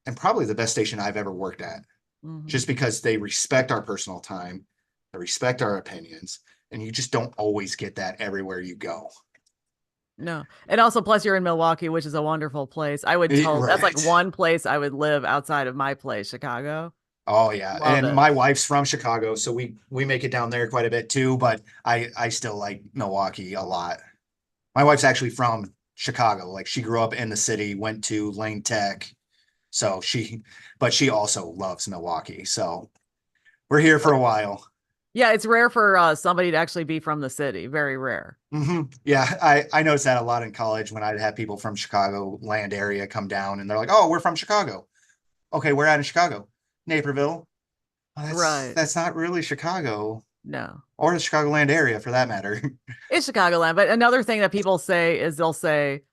and probably the best station I've ever worked at, Mm-hmm. just because they respect our personal time, they respect our opinions, and you just don't always get that everywhere you go. No. And also, plus, you're in Milwaukee, which is a wonderful place. That's like Right. one place I would live outside of my place, Chicago. Oh yeah, Love and it. my wife's from Chicago, so we make it down there quite a bit too. But I still like Milwaukee a lot. My wife's actually from Chicago. Like she grew up in the city, went to Lane Tech, so but she also loves Milwaukee. So we're here for a while. Yeah, it's rare for somebody to actually be from the city. Very rare. Yeah, I noticed that a lot in college when I'd have people from Chicago land area come down, and they're like, "Oh, we're from Chicago." Okay, we're out in Chicago, Naperville. Oh, Right. that's not really Chicago No. or the Chicagoland area for that matter. It's Chicagoland. But another thing that people say is they'll say,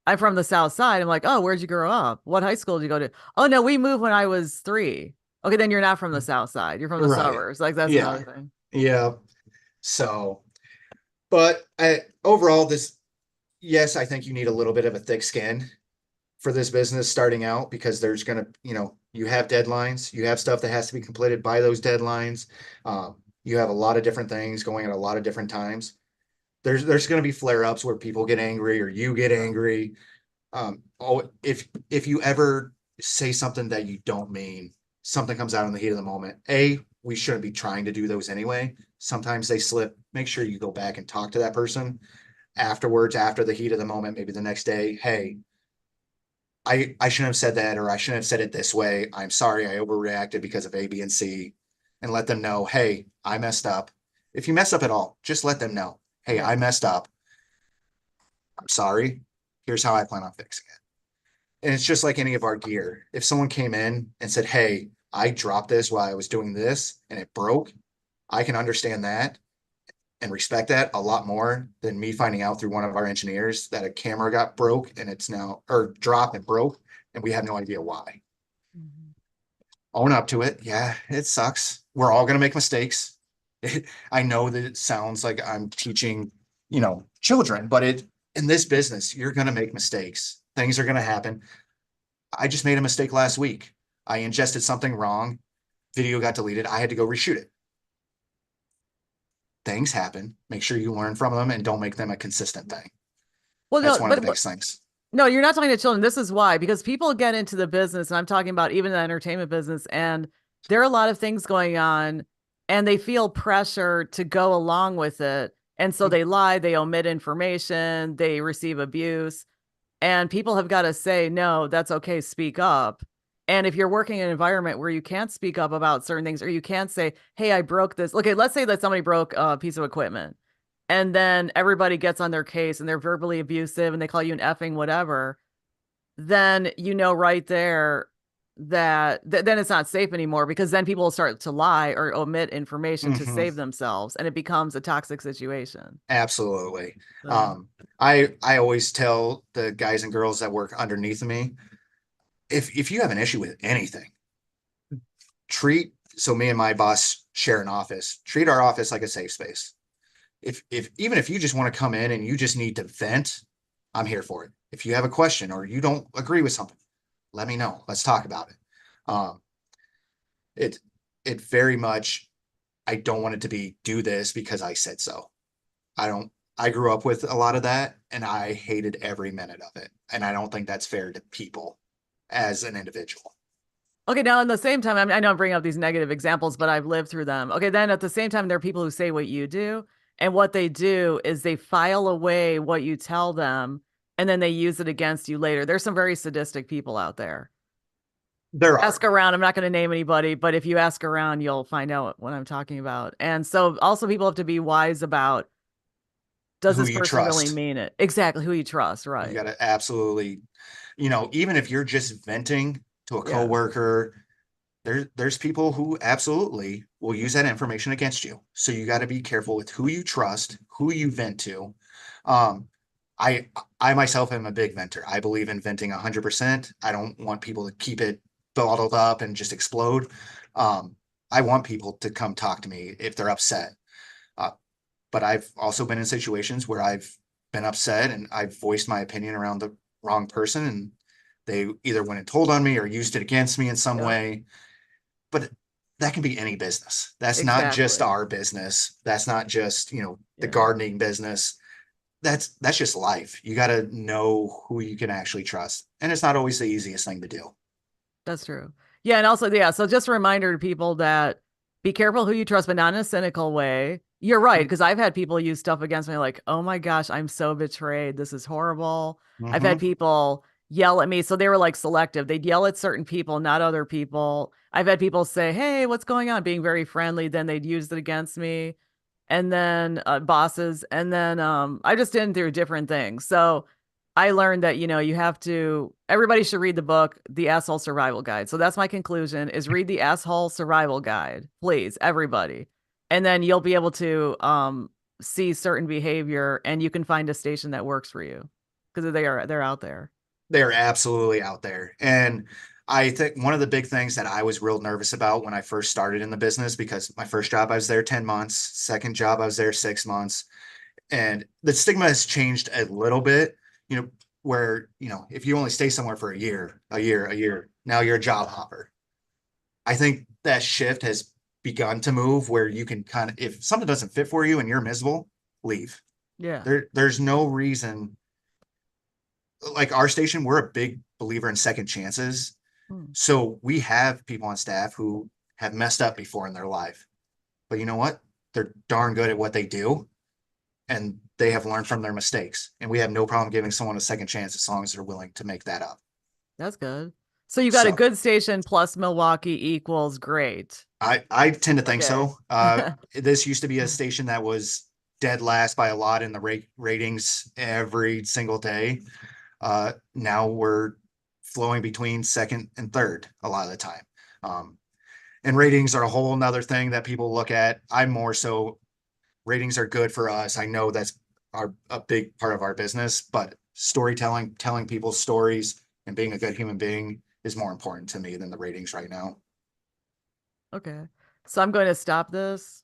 I'm from the South Side. I'm like, oh, where'd you grow up? What high school did you go to? Oh, no, we moved when I was 3. Okay, then you're not from the South Side. You're from the Right. suburbs. Like, that's Yeah. another thing. Yeah. So, but overall, yes, I think you need a little bit of a thick skin for this business starting out because there's going to, you have deadlines, you have stuff that has to be completed by those deadlines. You have a lot of different things going at a lot of different times. There's going to be flare ups where people get angry or you get angry. If you ever say something that you don't mean, something comes out in the heat of the moment. We shouldn't be trying to do those anyway. Sometimes they slip. Make sure you go back and talk to that person afterwards, after the heat of the moment, maybe the next day. Hey, I shouldn't have said that, or I shouldn't have said it this way. I'm sorry, I overreacted because of A, B, and C, and let them know, hey, I messed up. If you mess up at all, just let them know, hey, Yeah. I messed up. I'm sorry. Here's how I plan on fixing it. And it's just like any of our gear. If someone came in and said, hey, I dropped this while I was doing this and it broke, I can understand that and respect that a lot more than me finding out through one of our engineers that a camera got broke and it's now, or dropped and broke, and we have no idea why. Mhm. Own up to it. Yeah, it sucks. We're all going to make mistakes. I know that it sounds like I'm teaching, children, but in this business, you're going to make mistakes. Things are going to happen. I just made a mistake last week. I ingested something wrong. Video got deleted. I had to go reshoot it. Things happen. Make sure you learn from them and don't make them a consistent thing. Well, That's no, one of the biggest things. no, you're not talking to children. This is why, because people get into the business, and I'm talking about even the entertainment business, and there are a lot of things going on, and they feel pressure to go along with it. And so they lie, they omit information, they receive abuse. And people have got to say, no, that's okay, speak up. And if you're working in an environment where you can't speak up about certain things, or you can't say, hey, I broke this. Okay, let's say that somebody broke a piece of equipment, and then everybody gets on their case and they're verbally abusive and they call you an effing whatever, then you know right there that then it's not safe anymore, because then people will start to lie or omit information to Mm-hmm. save themselves, and it becomes a toxic situation. Absolutely. So, I always tell the guys and girls that work underneath me, if you have an issue with anything, so me and my boss share an office, treat our office like a safe space. If even if you just want to come in and you just need to vent, I'm here for it. If you have a question or you don't agree with something, let me know. Let's talk about it. Um, it it very much, I don't want it to be do this because I said so. I don't, I grew up with a lot of that and I hated every minute of it. And I don't think that's fair to people as an individual. okay, now in the same time, I know I'm bringing up these negative examples, but I've lived through them. Okay, then at the same time, there are people who say what you do, and what they do is they file away what you tell them, and then they use it against you later. There's some very sadistic people out there. There Ask are. around. I'm not going to name anybody, but if you ask around, you'll find out what I'm talking about. And so also people have to be wise about, does Who this you person really trust. mean it? Exactly, who you trust, You right? got to absolutely, even if you're just venting to a Yeah. coworker, there's people who absolutely will use that information against you. So you got to be careful with who you trust, who you vent to. Um, I I myself am a big venter. I believe in venting 100%. I don't want people to keep it bottled up and just explode. Um, I want people to come talk to me if they're upset. Uh, but I've also been in situations where I've been upset and I've voiced my opinion around the wrong person, and they either went and told on me or used it against me in some Yep. way. But that can be any business. That's not just Exactly. our business. That's not just, the Yeah. gardening business. That's just life. You got to know who you can actually trust. And it's not always the easiest thing to do. That's true. Yeah, and also, yeah, so just a reminder to people that be careful who you trust, but not in a cynical way. You're right, because I've had people use stuff against me like, oh my gosh, I'm so betrayed. This is horrible. I've Mm-hmm. had people yell at me. So they were like selective. They'd yell at certain people, not other people. I've had people say, hey, what's going on? Being very friendly. Then they'd use it against me. And then bosses. And then I just did through different things. So I learned that, you have to, everybody should read the book, The Asshole Survival Guide. So that's my conclusion is read the Asshole Survival Guide, please, everybody. And then you'll be able to see certain behavior and you can find a station that works for you because they're out there. They're absolutely out there. And I think one of the big things that I was real nervous about when I first started in the business, because my first job, I was there 10 months, second job, I was there 6 months. And the stigma has changed a little bit, where, if you only stay somewhere for a year, now you're a job hopper. I think that shift has begun to move where you can kind of, if something doesn't fit for you and you're miserable, leave. Yeah. There's no reason. Like our station, we're a big believer in second chances. Hmm. So we have people on staff who have messed up before in their life. But you know what? They're darn good at what they do, and they have learned from their mistakes. And we have no problem giving someone a second chance as long as they're willing to make that up. That's good. So you got a So good station plus Milwaukee equals great. I tend to think Okay. so. This used to be a station that was dead last by a lot in the ratings every single day. Now we're flowing between second and third a lot of the time. Um, and ratings are a whole nother thing that people look at. I'm more so ratings are good for us. I know that's a big part of our business, but storytelling, telling people stories and being a good human being is more important to me than the ratings right now. Okay. So I'm going to stop this.